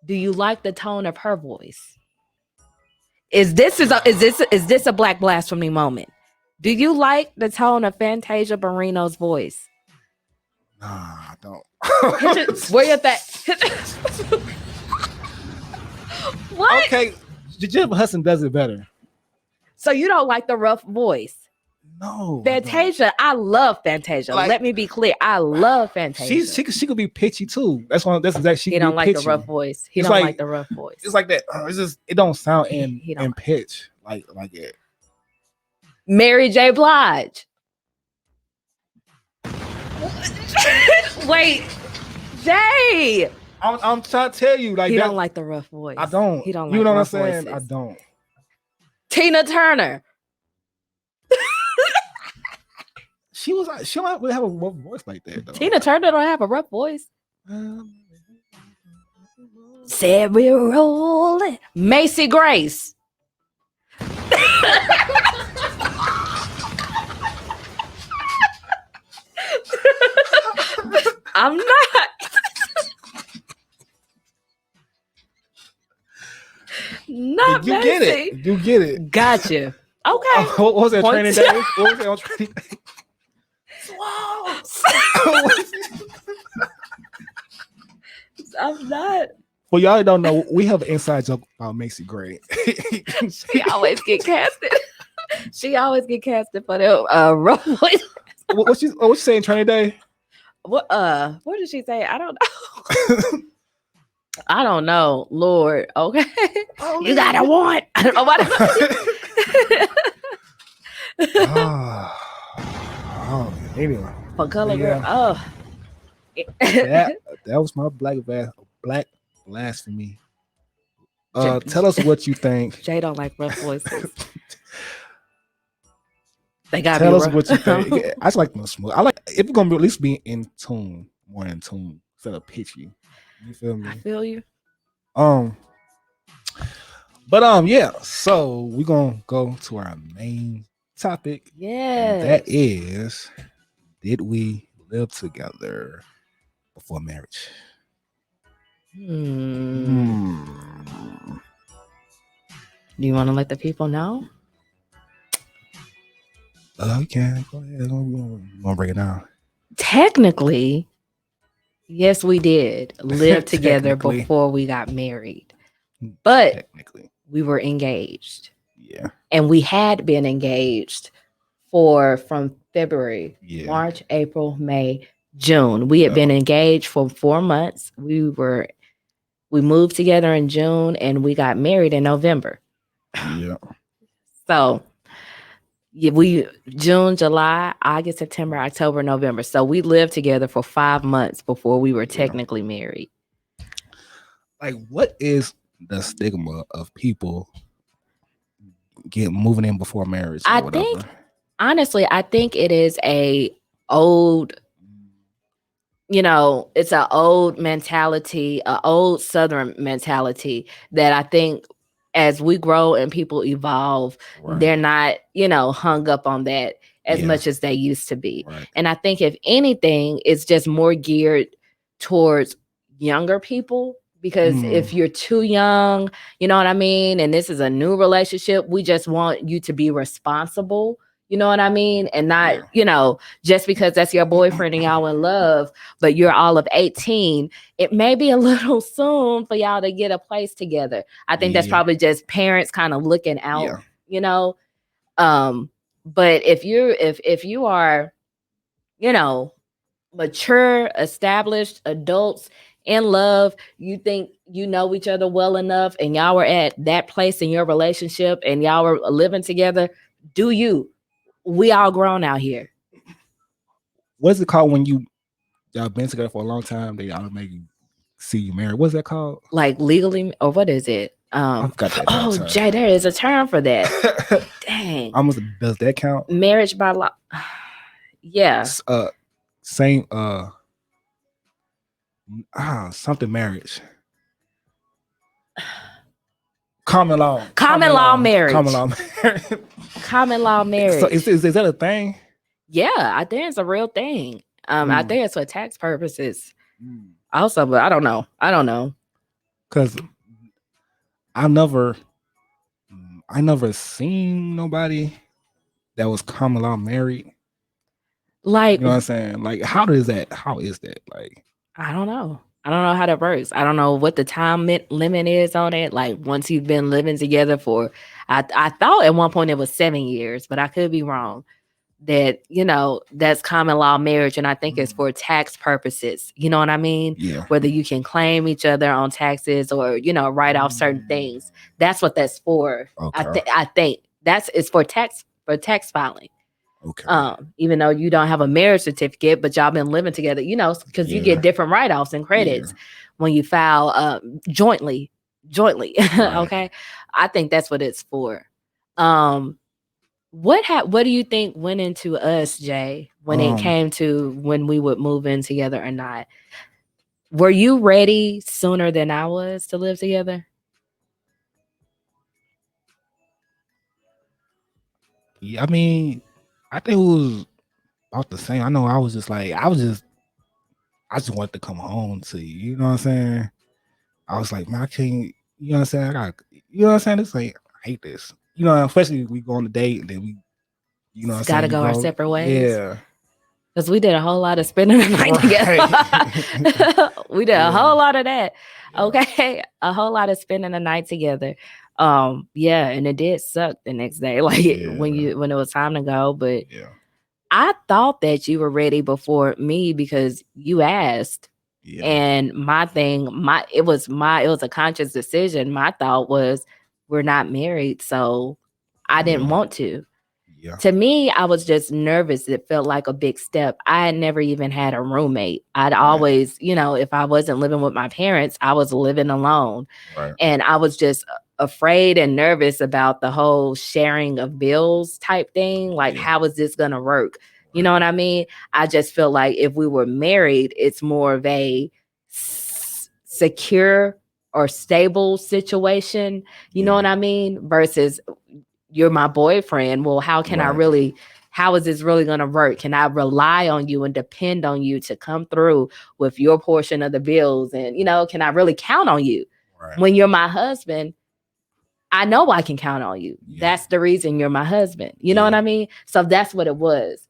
Do you like the tone of her voice? Is this a Black Blasphemy moment? Do you like the tone of Fantasia Barrino's voice? Nah, I don't. Where you at? What? Okay, Jim Hudson does it better. So you don't like the rough voice? No. Fantasia, I love Fantasia. Like, let me be clear, I love Fantasia. She could be pitchy too. That's exactly. He don't like the rough voice. He don't like the rough voice. It's like that. It's just it don't sound in pitch like it. Mary J. Blige. Wait, Jay. I'm trying to tell you, like he don't like the rough voice. I don't. He don't like. You know what I'm rough saying? voices. I don't. Tina Turner. She don't really have a rough voice like that though. Tina Turner don't have a rough voice. Said we're rolling. Macy Grace. I'm not. Not you Macy. Get it. You get it. Gotcha. Okay. What was that training day? What was that on training day? I'm not. Well, y'all don't know. We have an inside joke about Macy Gray. She always get casted. She always get casted for the rough voice. What she saying training day? What did she say? I don't know. I don't know. Lord, okay. Oh, you gotta want. I don't know what. Anyway. For color girl. Oh. that was my black blasphemy. Tell us what you think. Jay don't like rough voices. They gotta tell us rough. what you think. I just like the smooth. I like if you're gonna be, at least be in tune, more in tune instead of pitchy. You feel me? I feel you. Yeah. So we're gonna go to our main topic. Yeah. That is, did we live together before marriage? Do you want to let the people know? You can. Go ahead. I'm gonna break it down. Technically, yes, we did live together before we got married. But technically, we were engaged. Yeah. And we had been engaged from February, March, April, May, June. We had been engaged for 4 months. We moved together in June and we got married in November. Yeah. So, we June, July, August, September, October, November. So we lived together for 5 months before we were technically married. Like, what is the stigma of people moving in before marriage or whatever? Honestly, I think it is a old, it's an old mentality, an old Southern mentality that I think as we grow and people evolve, they're not, hung up on that as much as they used to be. Right. And I think if anything, it's just more geared towards younger people. Because if you're too young, you know what I mean? And this is a new relationship, we just want you to be responsible. You know what I mean? And not, just because that's your boyfriend and y'all in love, but you're all of 18, it may be a little soon for y'all to get a place together. I think that's probably just parents kind of looking out, But if you are, mature, established adults in love, you think you know each other well enough and y'all were at that place in your relationship and y'all were living together, do you? We all grown out here. What's it called when y'all been together for a long time? They all make you see you married. What's that called? Like legally, or what is it? I forgot that term. Jay, there is a term for that. Dang. Does that count? Marriage by law. Yeah. Same. Something marriage. Common law marriage. Common law marriage. Common law marriage. So is that a thing? Yeah, I think it's a real thing. I think it's for tax purposes. Also, but I don't know. Because I never seen nobody that was common law married. Like, you know what I'm saying? Like, how is that? Like, I don't know. I don't know how that works. I don't know what the time limit is on it. Like, once you've been living together for, I thought at one point it was 7 years, but I could be wrong. That, that's common law marriage. And I think it's for tax purposes. You know what I mean? Yeah. Whether you can claim each other on taxes or, write off certain things. That's what that's for. Okay. I think it's for tax filing. Okay. Even though you don't have a marriage certificate, but y'all been living together, because you get different write-offs and credits when you file jointly. Right. Okay. I think that's what it's for. What do you think went into us, Jay, when it came to when we would move in together or not? Were you ready sooner than I was to live together? Yeah, I mean, I think it was about the same. I know I just wanted to come home to you. You know what I'm saying? I was like, man, I can't, you know what I'm saying? You know what I'm saying? It's like, I hate this. Especially we go on a date and then we, you know what I'm saying? Gotta go our separate ways. Yeah. Because we did a whole lot of spending the night together. We did a whole lot of that. Yeah. Okay. A whole lot of spending the night together. Yeah, and it did suck the next day, like when it was time to go. But I thought that you were ready before me because you asked. Yeah. And my thing, it was a conscious decision. My thought was we're not married, so I didn't want to. Yeah. To me, I was just nervous. It felt like a big step. I had never even had a roommate. I'd always, if I wasn't living with my parents, I was living alone. Right. And I was just afraid and nervous about the whole sharing of bills type thing. Like, how is this going to work? You know what I mean? I just feel like if we were married, it's more of a secure or stable situation. You know what I mean? Versus you're my boyfriend. Well, how is this really going to work? Can I rely on you and depend on you to come through with your portion of the bills? And, can I really count on you? Right. When you're my husband, I know I can count on you. Yeah. That's the reason you're my husband. You know what I mean? So that's what it was.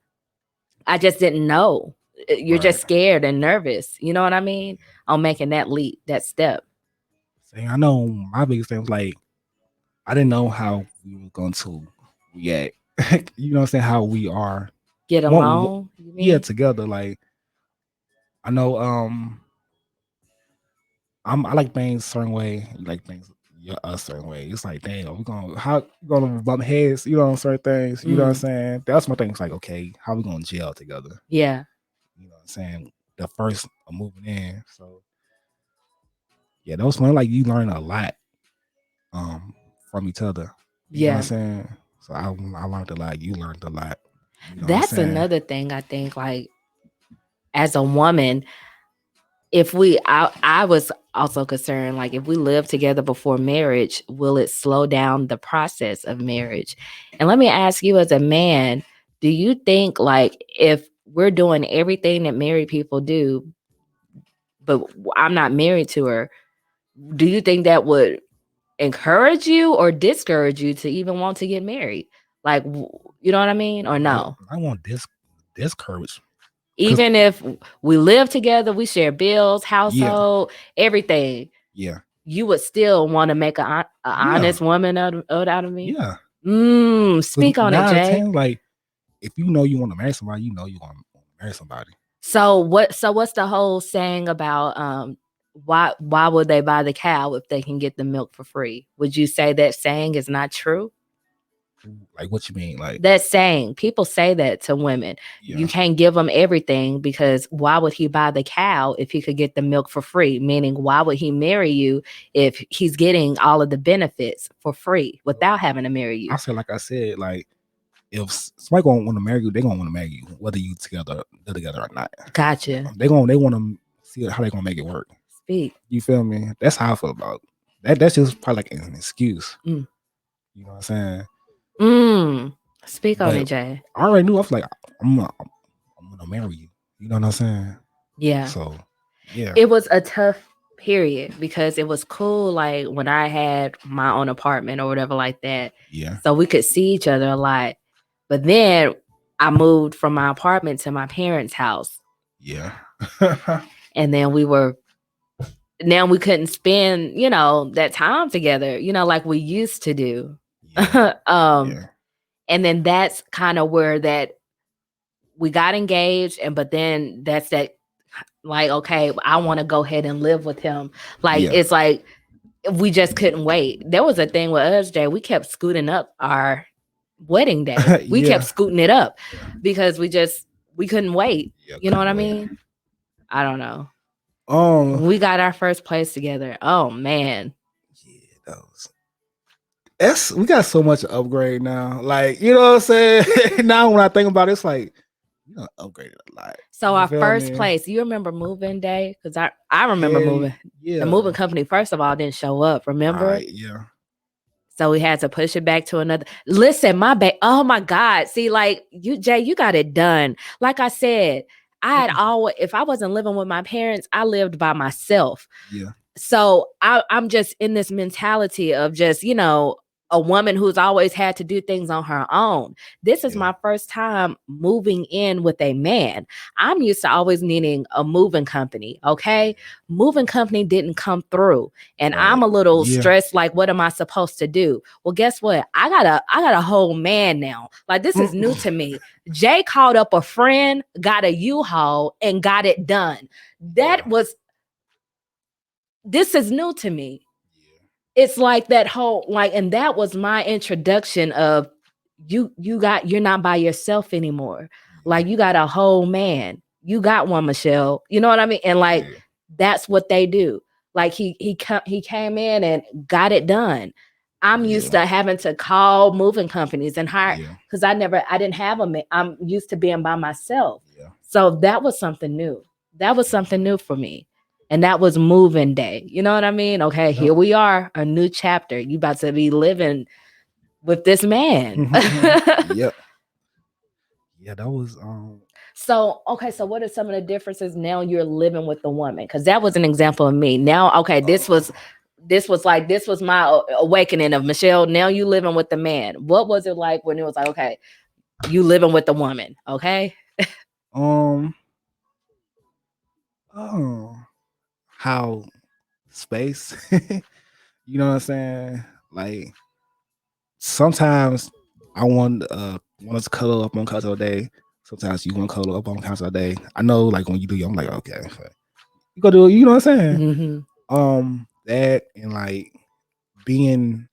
I just didn't know. You're just scared and nervous. You know what I mean? On making that leap, that step. See, I know my biggest thing was like, I didn't know how we were going to react. You know what I'm saying? How we are. Get along? Yeah, together. Like, I know I like things a certain way. You like things a certain way. It's like, damn, how we gonna bump heads, on certain things. You know what I'm saying? That's my thing. It's like, okay, how we gonna gel together? Yeah. You know what I'm saying? The first of moving in. So yeah, that was fun. Like you learn a lot from each other. You know what I'm saying? So I learned a lot. You learned a lot. You know That's another thing I think, like, as a woman, I was also concerned, like, if we live together before marriage, will it slow down the process of marriage? And let me ask you, as a man, do you think, like, if we're doing everything that married people do, but I'm not married to her, do you think that would encourage you or discourage you to even want to get married? Like, you know what I mean? Or no? I want discourage. Even if we live together, we share bills, household, everything. Yeah. You would still want to make an honest woman out of me? Yeah. Speak on it, Jay. Like, if you know you want to marry somebody, you know you want to marry somebody. So what's the whole saying about why would they buy the cow if they can get the milk for free? Would you say that saying is not true? Like, what you mean? Like that saying, people say that to women. You can't give them everything, because why would he buy the cow if he could get the milk for free? Meaning, why would he marry you if he's getting all of the benefits for free without having to marry you? Like I said, like, if somebody gonna want to marry you, they're gonna want to marry you, whether you together or not. Gotcha. They want to see how they gonna make it work. Speak. You feel me? That's how I feel about that. That's just probably like an excuse. You know what I'm saying? Speak on it, Jay. I already knew. I was like, I'm gonna marry you. You know what I'm saying? Yeah. So yeah, it was a tough period, because it was cool, like, when I had my own apartment or whatever like that. Yeah. So we could see each other a lot. But then I moved from my apartment to my parents' house. Yeah. And then we couldn't spend, that time together, like we used to do. Yeah. And then that's kind of where that we got engaged, but then that's that, like, okay, I want to go ahead and live with him. Like, it's like we just couldn't wait. There was a thing with us, Jay. We kept scooting up our wedding day. We kept scooting it up because we couldn't wait. You know what I mean? I don't know. We got our first place together. Oh man. Yeah, we got so much to upgrade now. Like, you know what I'm saying? Now when I think about it, it's like, upgraded a lot. So our first place, you remember moving day? Because I remember moving. Yeah. The moving company, first of all, didn't show up. Remember? Right, yeah. So we had to push it back to another. Listen, oh my God. See, like, Jay, you got it done. Like I said, if I wasn't living with my parents, I lived by myself. Yeah. So I'm just in this mentality of just, a woman who's always had to do things on her own. This is my first time moving in with a man. I'm used to always needing a moving company. Okay. Moving company didn't come through, and I'm a little stressed. Like, what am I supposed to do? Well, guess what? I got a whole man now. Like, this is new to me. Jay called up a friend, got a U-Haul, and got it done. This is new to me. It's like that whole, like, and that was my introduction of you're not by yourself anymore. Like, you got a whole man. You got one, Michelle. You know what I mean? And like, that's what they do. Like, he came in and got it done. I'm used to having to call moving companies and hire, because I didn't have a man. I'm used to being by myself. Yeah. So that was something new. That was something new for me. And that was moving day. You know what I mean? Okay, here we are, a new chapter. You about to be living with this man. Yep. Yeah, that was So what are some of the differences now you're living with the woman? Because that was an example of me. Now, okay, this was my awakening of Michelle. Now you living with the man. What was it like when it was like, okay, you living with the woman? Okay. How space, you know what I'm saying? Like, sometimes I want us to cuddle up on couch all day. Sometimes you want to cuddle up on couch all day. I know, like, when you do, I'm like, okay, you go do it. You know what I'm saying? Mm-hmm. That, and like being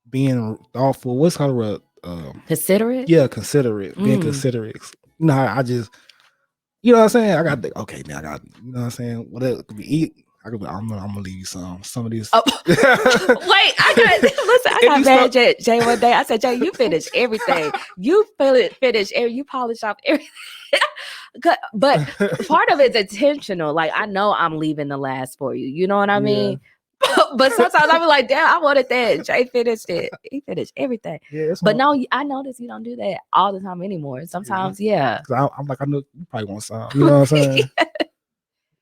being thoughtful. What's called Considerate. yeah, considerate. Being considerate. You know, how I just, you know what I'm saying. I got okay. Now I got, you know what I'm saying. What else could we eat? I'm gonna leave you some of these. Oh. Wait, I got mad at Jay one day. I said, Jay, you finish everything. You finish, you polish off everything. But part of it's intentional. Like, I know I'm leaving the last for you. You know what I mean? But sometimes I be like, damn, I wanted that. Jay finished it. He finished everything. Yeah, but no, I notice you don't do that all the time anymore. Sometimes, yeah. I'm like, I know you probably want some. You know what I'm saying?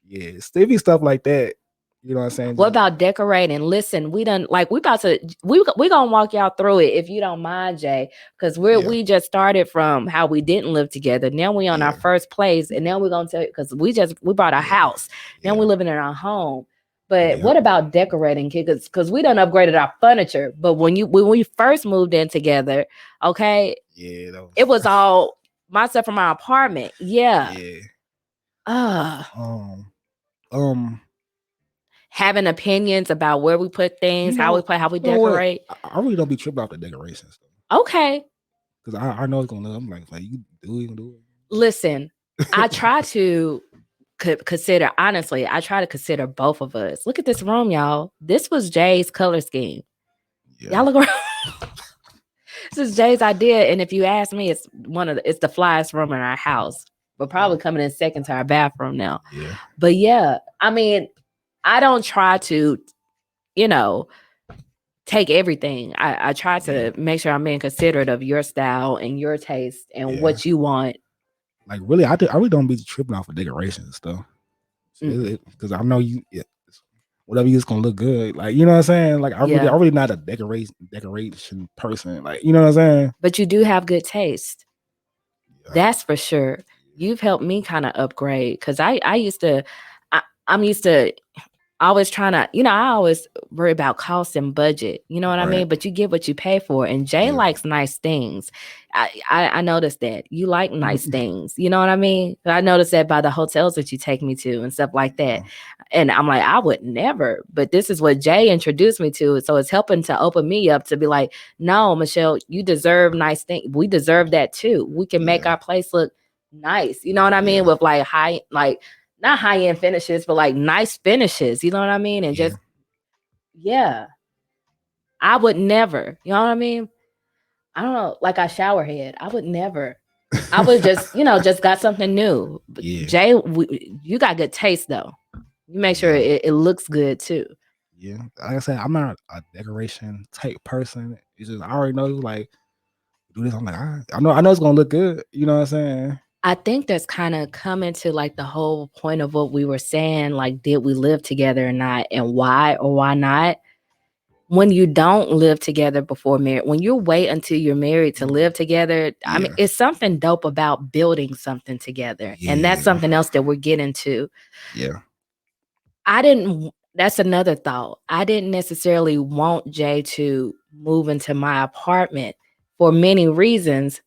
Yeah, Stevie stuff like that. You know what I'm saying? What about decorating? Listen, we gonna walk y'all through it if you don't mind, Jay, because we just started from how we didn't live together. Now we on our first place, and now we're gonna tell you because we bought a house. Now we're living in our home. But what about decorating, kids? Because we done upgraded our furniture. But when we first moved in together, okay, it was all my stuff from my apartment. Yeah. Having opinions about where we put things, how we decorate. I really don't be tripping off the decorations. Okay. Because I know it's gonna look. I'm like you do it. Listen, I try to consider, honestly, I try to consider both of us. Look at this room, y'all. This was Jay's color scheme. Y'all look around. This is Jay's idea, and if you ask me, it's the flyest room in our house. But probably coming in second to our bathroom now. Yeah. But yeah, I mean, I don't try to, take everything. I try to make sure I'm being considerate of your style and your taste and what you want. Like really, I really don't be tripping off of decorations and stuff. Because I know whatever you, it's gonna look good. Like, you know what I'm saying? Like I'm really not a decoration person. Like, you know what I'm saying? But you do have good taste. Yeah. That's for sure. You've helped me kind of upgrade because I'm used to always trying to, I always worry about cost and budget. You know what I mean? But you get what you pay for. And Jay likes nice things. I noticed that. You like nice things. You know what I mean? I noticed that by the hotels that you take me to and stuff like that. And I'm like, I would never. But this is what Jay introduced me to. So it's helping to open me up to be like, no, Michelle, you deserve nice things. We deserve that too. We can make our place look nice. You know what I mean? With like not high-end finishes, but like nice finishes. You know what I mean? And just, I would never. You know what I mean? I don't know, like a shower head. I would never. I would just, just got something new. Jay, you got good taste though. You make sure it looks good too. Yeah, like I said, I'm not a decoration type person. It's just I already know, like, do this. I'm like, I know it's gonna look good. You know what I'm saying? I think that's kind of coming to like the whole point of what we were saying, like, did we live together or not, and why or why not? When you don't live together before marriage, when you wait until you're married to live together, I mean, it's something dope about building something together. And that's something else that we're getting to. Yeah. That's another thought. I didn't necessarily want Jay to move into my apartment for many reasons.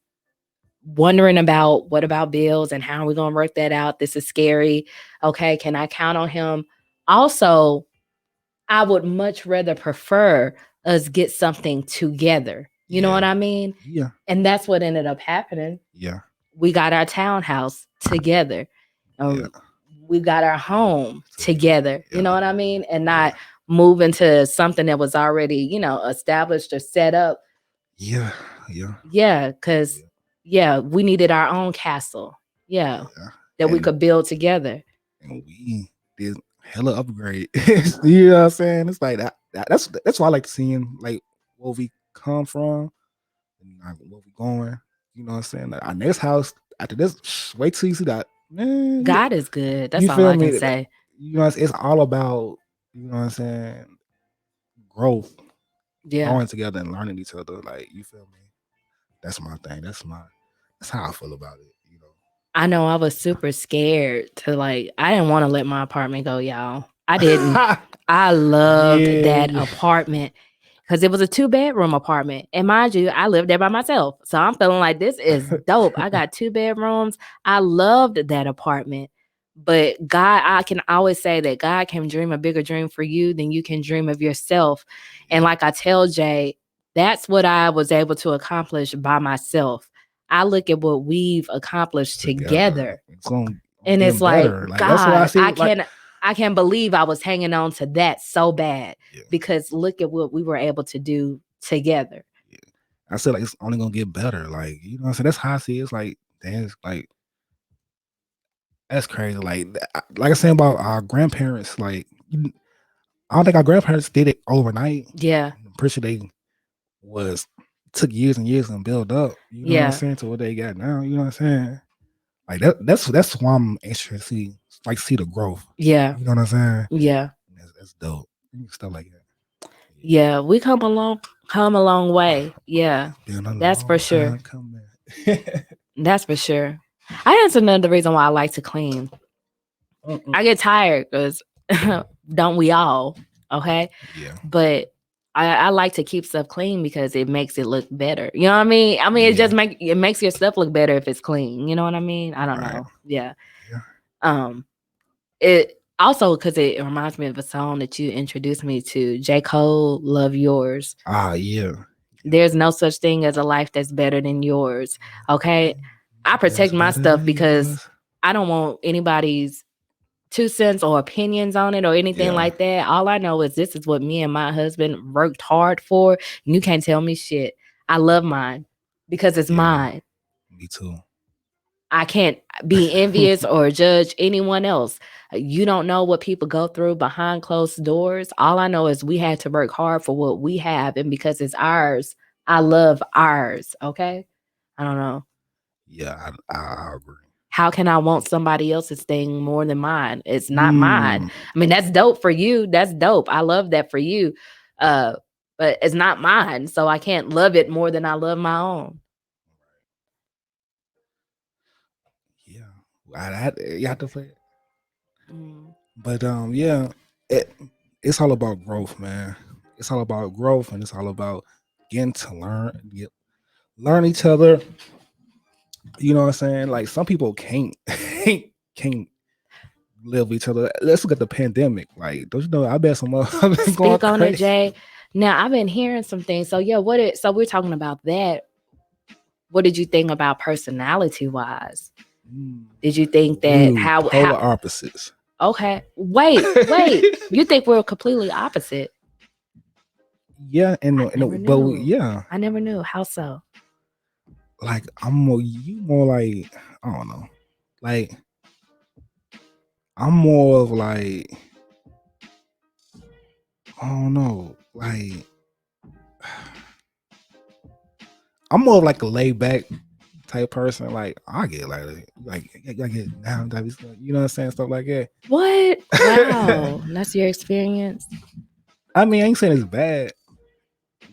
Wondering about what about bills and how are we going to work that out? This is scary. Okay, can I count on him? Also, I would much rather prefer us get something together. You know what I mean? Yeah. And that's what ended up happening. Yeah. We got our townhouse together. We got our home together. You know what I mean? And not move into something that was already, established or set up. Yeah. Yeah, because we needed our own castle. That we could build together. And we did hella upgrade. You know what I'm saying? It's like that's why I like seeing like where we come from and like where we going. You know what I'm saying? Like our next house after this, wait till you see that. Man, God is good. That's all I can say. You know, it's all about, you know what I'm saying, growth. Growing together and learning each other. Like, you feel me? That's my thing. That's how I feel about it, you know. I know I was super scared to I didn't want to let my apartment go, y'all. I didn't. I loved that apartment because it was a 2-bedroom apartment. And mind you, I lived there by myself. So I'm feeling like this is dope. I got 2 bedrooms. I loved that apartment. But God, I can always say that God can dream a bigger dream for you than you can dream of yourself. And like I tell Jay, that's what I was able to accomplish by myself. I look at what we've accomplished together. It's gonna And get it's like, better. Like that's what I God, see. I can't believe I was hanging on to that so bad Yeah. because look at what we were able to do together. Yeah. I said like it's only gonna get better. Like, you know what I'm saying? That's how I see it. It's like, damn, it's like that's crazy. Like I said about our grandparents, like I don't think our grandparents did it overnight. Yeah. I'm pretty sure they took years and years and build up. You know what I'm saying, to what they got now. You know what I'm saying? Like that's why I'm interested to see the growth. Yeah. You know what I'm saying? Yeah. That's dope. Stuff like that. Yeah, we come a long way. Yeah. That's for sure. That's for sure. I answer another reason why I like to clean. I get tired because don't we all? Okay. Yeah. But I like to keep stuff clean because it makes it look better. You know what I mean? I mean, it makes your stuff look better if it's clean. You know what I mean? I don't know. Yeah. It also because it reminds me of a song that you introduced me to, J. Cole, "Love Yours." Yeah. There's no such thing as a life that's better than yours. Okay. I protect my stuff because I don't want anybody's 2 cents or opinions on it or anything like that. All I know is this is what me and my husband worked hard for. And you can't tell me shit. I love mine because it's mine. Me too. I can't be envious or judge anyone else. You don't know what people go through behind closed doors. All I know is we had to work hard for what we have. And because it's ours, I love ours. Okay. I don't know. Yeah, I agree. How can I want somebody else's thing more than mine? It's not mine. I mean, that's dope for you. That's dope. I love that for you. But it's not mine. So I can't love it more than I love my own. Yeah. You have to play it. But yeah, it's all about growth, man. It's all about growth, and it's all about getting to learn each other. You know what I'm saying? Like some people can't live with each other. Let's look at the pandemic. Like, don't you know? I bet some Speak on it, Jay. Now I've been hearing some things. So yeah, so we're talking about that. What did you think about personality wise? Did you think that how opposites? Okay, wait. You think we're completely opposite? Yeah, but yeah, I never knew. How so? Like I'm more like, I don't know. Like I'm more of like, I don't know. Like I'm more of like a laid back type person. Like I get like I get down type of stuff. You know what I'm saying? Stuff like that. What? Wow, that's your experience. I mean, I ain't saying it's bad,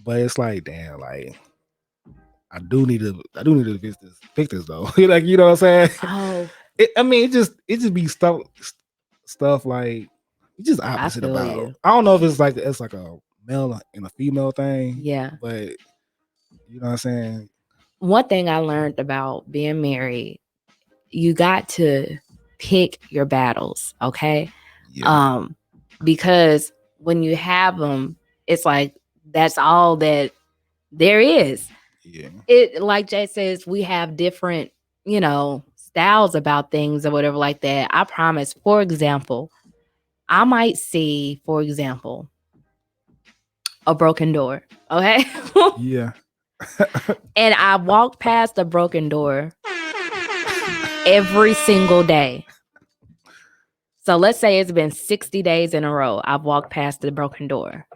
but it's like, damn, like I do need to fix this though. Like, you know what I'm saying? Oh, it just be stuff like it's just opposite about. You. I don't know if it's like a male and a female thing. Yeah, but you know what I'm saying. One thing I learned about being married, you got to pick your battles, okay? Yeah. Because when you have them, it's like that's all that there is. Yeah. It, like Jay says, we have different, styles about things or whatever like that. I promise. For example, I might see, a broken door. Okay. Yeah. And I walk past the broken door every single day. So let's say it's been 60 days in a row. I've walked past the broken door.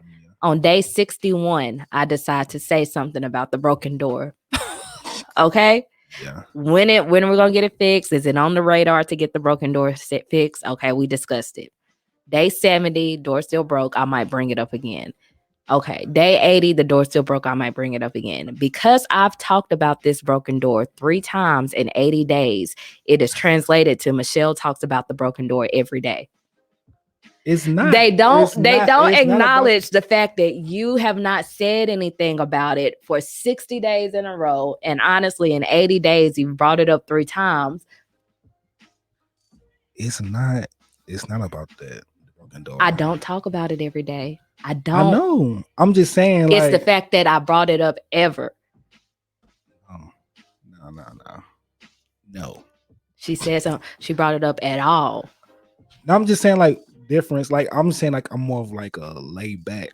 On day 61, I decide to say something about the broken door. Okay. Yeah. When are we gonna get it fixed? Is it on the radar to get the broken door fixed? Okay, we discussed it. Day 70, door still broke. I might bring it up again. Okay, day 80, the door still broke. I might bring it up again. Because I've talked about this broken door 3 times in 80 days, it is translated to Michelle talks about the broken door every day. It's not. They don't acknowledge the fact that you have not said anything about it for 60 days in a row. And honestly, in 80 days, you've brought it up 3 times. It's not about that broken door. I don't talk about it every day. I I don't. know. I'm just saying, It's like, the fact that I brought it up ever. No. She said something. She brought it up at all. No, I'm just saying, like, difference. Like, I'm saying, like, I'm more of like a laid back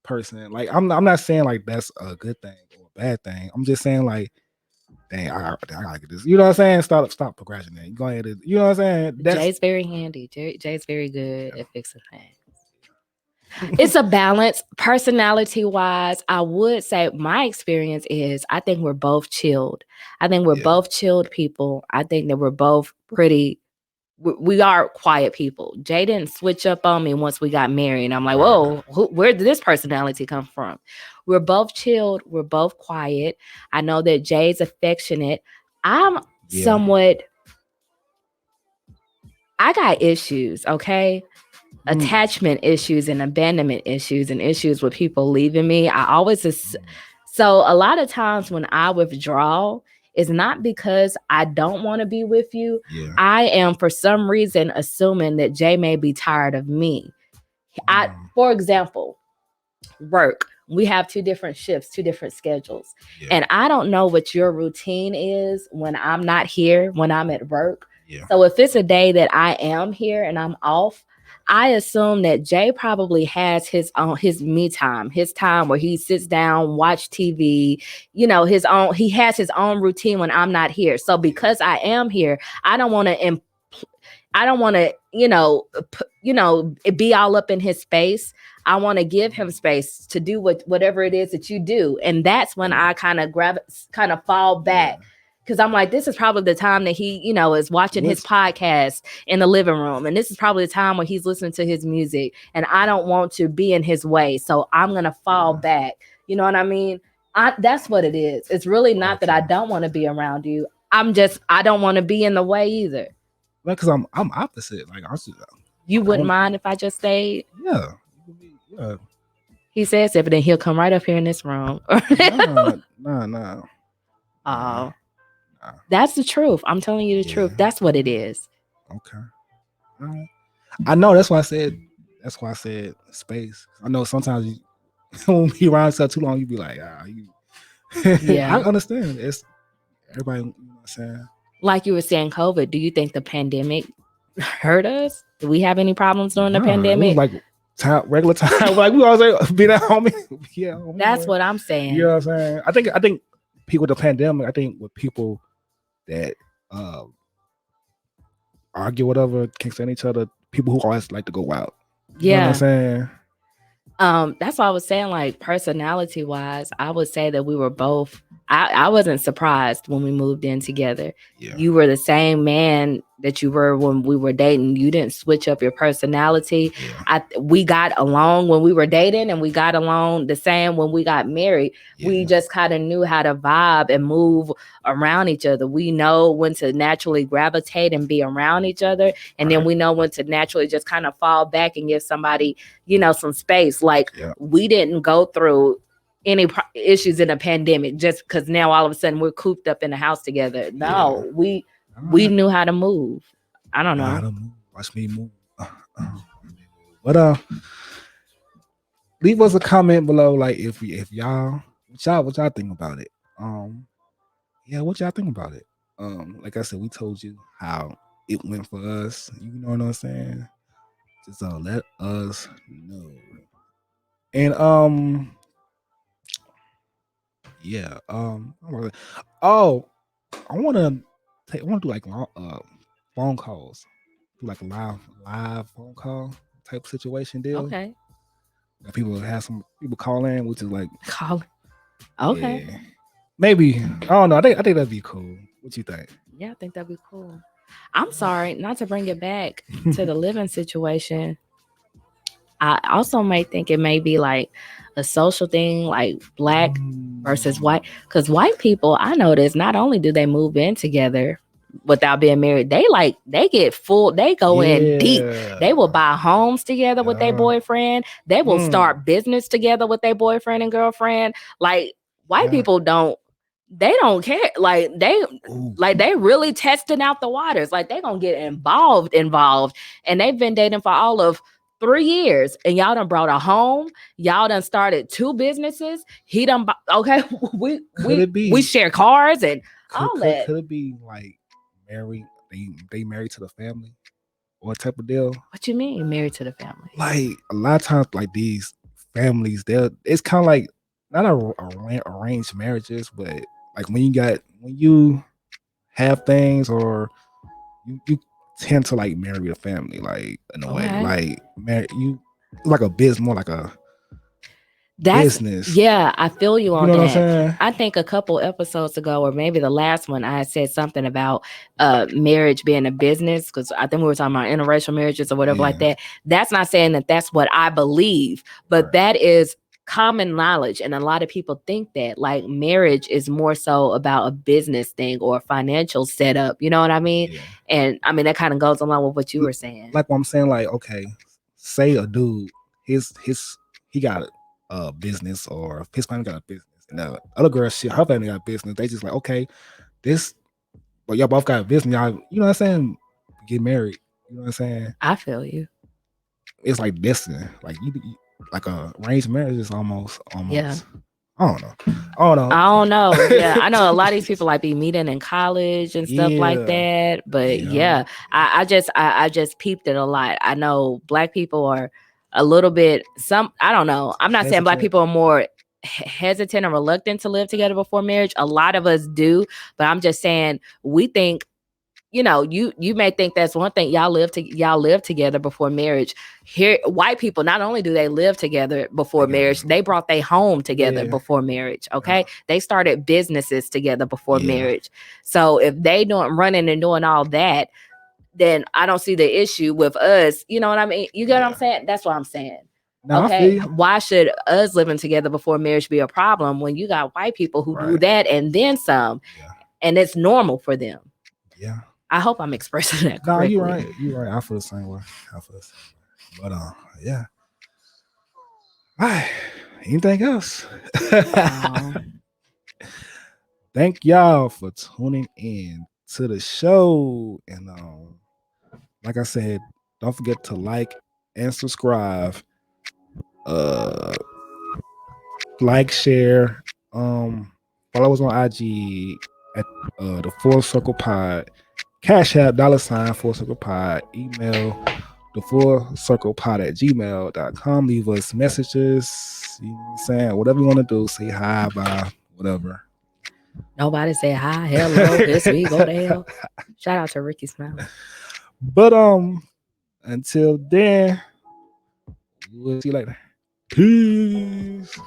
person. Like, I'm not saying like that's a good thing or a bad thing. I'm just saying, like, dang, I gotta get this. You know what I'm saying? Stop procrastinating. Go ahead. You know what I'm saying? Jay's very handy. Jay's very good at fixing things. It's a balance. Personality wise, I would say my experience is I think we're both chilled. I think we're both chilled people. I think that we're both pretty. We are quiet people. Jay didn't switch up on me once we got married. And I'm like, whoa, where did this personality come from? We're both chilled. We're both quiet. I know that Jay's affectionate. I'm somewhat. I got issues, okay? Attachment issues and abandonment issues and issues with people leaving me. I always so a lot of times when I withdraw, it's not because I don't want to be with you. I am for some reason assuming that Jay may be tired of me. For example, work. We have 2 different shifts, 2 different schedules. And I don't know what your routine is when I'm not here, when I'm at work. So if it's a day that I am here and I'm off, I assume that Jay probably has his me time, his time where he sits down, watch TV, he has his own routine when I'm not here. So because I am here, I don't want to be all up in his space. I want to give him space to do whatever it is that you do. And that's when I kind of fall back. Because I'm like, this is probably the time that he, is watching his podcast in the living room. And this is probably the time when he's listening to his music. And I don't want to be in his way. So I'm going to fall back. You know what I mean? That's what it is. It's really not that I don't want to be around you. I don't want to be in the way either. Like, because I'm opposite. Like, you wouldn't mind if I just stayed? Yeah. He says it, but then he'll come right up here in this room. No. Oh. That's the truth. I'm telling you the truth. That's what it is. Okay. All right. I know. That's why I said space. I know sometimes you won't be around yourself too long. You be like, yeah. I understand. It's everybody. You know what I'm saying? Like you were saying, COVID. Do you think the pandemic hurt us? Do we have any problems during the pandemic? It was like regular time. Like we always be at home. Yeah. That's what I'm saying. You know what I'm saying? I think people with the pandemic. I think with people that argue, whatever, can't stand each other, people who always like to go out. You know what I'm saying? That's why I was saying, like, personality wise, I would say that we were both. I wasn't surprised when we moved in together. You were the same man that you were when we were dating. You didn't switch up your personality. We got along when we were dating, and we got along the same when we got married. We just kind of knew how to vibe and move around each other. We know when to naturally gravitate and be around each other, and then we know when to naturally just kind of fall back and give somebody, some space. Like we didn't go through any issues in a pandemic just because now all of a sudden we're cooped up in the house together. No, we knew how to move. I don't know. Watch me move. But leave us a comment below, like if y'all what y'all think about it. What y'all think about it. Like I said, we told you how it went for us. You know what I'm saying? Just let us know. And I want to do like phone calls, do like a live phone call type situation deal. Okay. People have some people call in, which is like call. Okay. Yeah. Maybe I don't know. I think that'd be cool. What you think? Yeah, I think that'd be cool. I'm sorry, not to bring it back to the living situation. I also might think it may be like a social thing, like black versus white. Because white people, I notice, not only do they move in together without being married, they get full, they go in deep. They will buy homes together with their boyfriend. They will start business together with their boyfriend and girlfriend. Like white people don't they don't care. Like they really testing out the waters. Like they gonna get involved, and they've been dating for all of 3 years, and y'all done brought a home. Y'all done started 2 businesses. He done okay. We share cars and all that. Could it be like married? They married to the family, or type of deal? What you mean married to the family? Like a lot of times, like these families, it's kind of like not arranged marriages, but like when you have things, or you tend to like marry a family, like in a way, like you like a business, more like a business. Yeah, I feel you on know that. What I'm saying? I think a couple episodes ago, or maybe the last one, I said something about marriage being a business, because I think we were talking about interracial marriages or whatever like that. That's not saying that that's what I believe, but that is common knowledge, and a lot of people think that like marriage is more so about a business thing or a financial setup. You know what I mean? And I mean that kind of goes along with what you were saying. Like what I'm saying, like okay, say a dude, he got a business, or his family got a business, and the other girl, her family got a business. They just like okay, but y'all both got a business. Y'all, you know what I'm saying? Get married. You know what I'm saying? I feel you. It's like destiny. Like you like a arranged marriage is almost. Yeah. I don't know. Yeah, I know a lot of these people like be meeting in college and stuff like that. But I just peeped it a lot. I know Black people are a little bit. I don't know. I'm not saying Black people are more hesitant or reluctant to live together before marriage. A lot of us do, but I'm just saying we think. You know, you may think that's one thing. Y'all live together before marriage. Here, white people, not only do they live together before marriage, they brought their home together before marriage. Okay, they started businesses together before marriage. So if they running and doing all that, then I don't see the issue with us. You know what I mean? You get what I'm saying? That's what I'm saying. No, okay, why should us living together before marriage be a problem when you got white people who do that and then some, and it's normal for them? Yeah. I hope I'm expressing that correctly. No, you're right. I feel the same way. But yeah. All right. Anything else? Thank y'all for tuning in to the show. And like I said, don't forget to like and subscribe. Like, share. Follow us on IG at the Full Circle Pod. Cash App $, Full Circle Pod. Email the Full Circle Pod at gmail.com. Leave us messages. You know what I'm saying? Whatever you want to do. Say hi, bye, whatever. Nobody say hi, hello, this week, go to hell. Shout out to Ricky Smile. But until then, we'll see you later. Peace.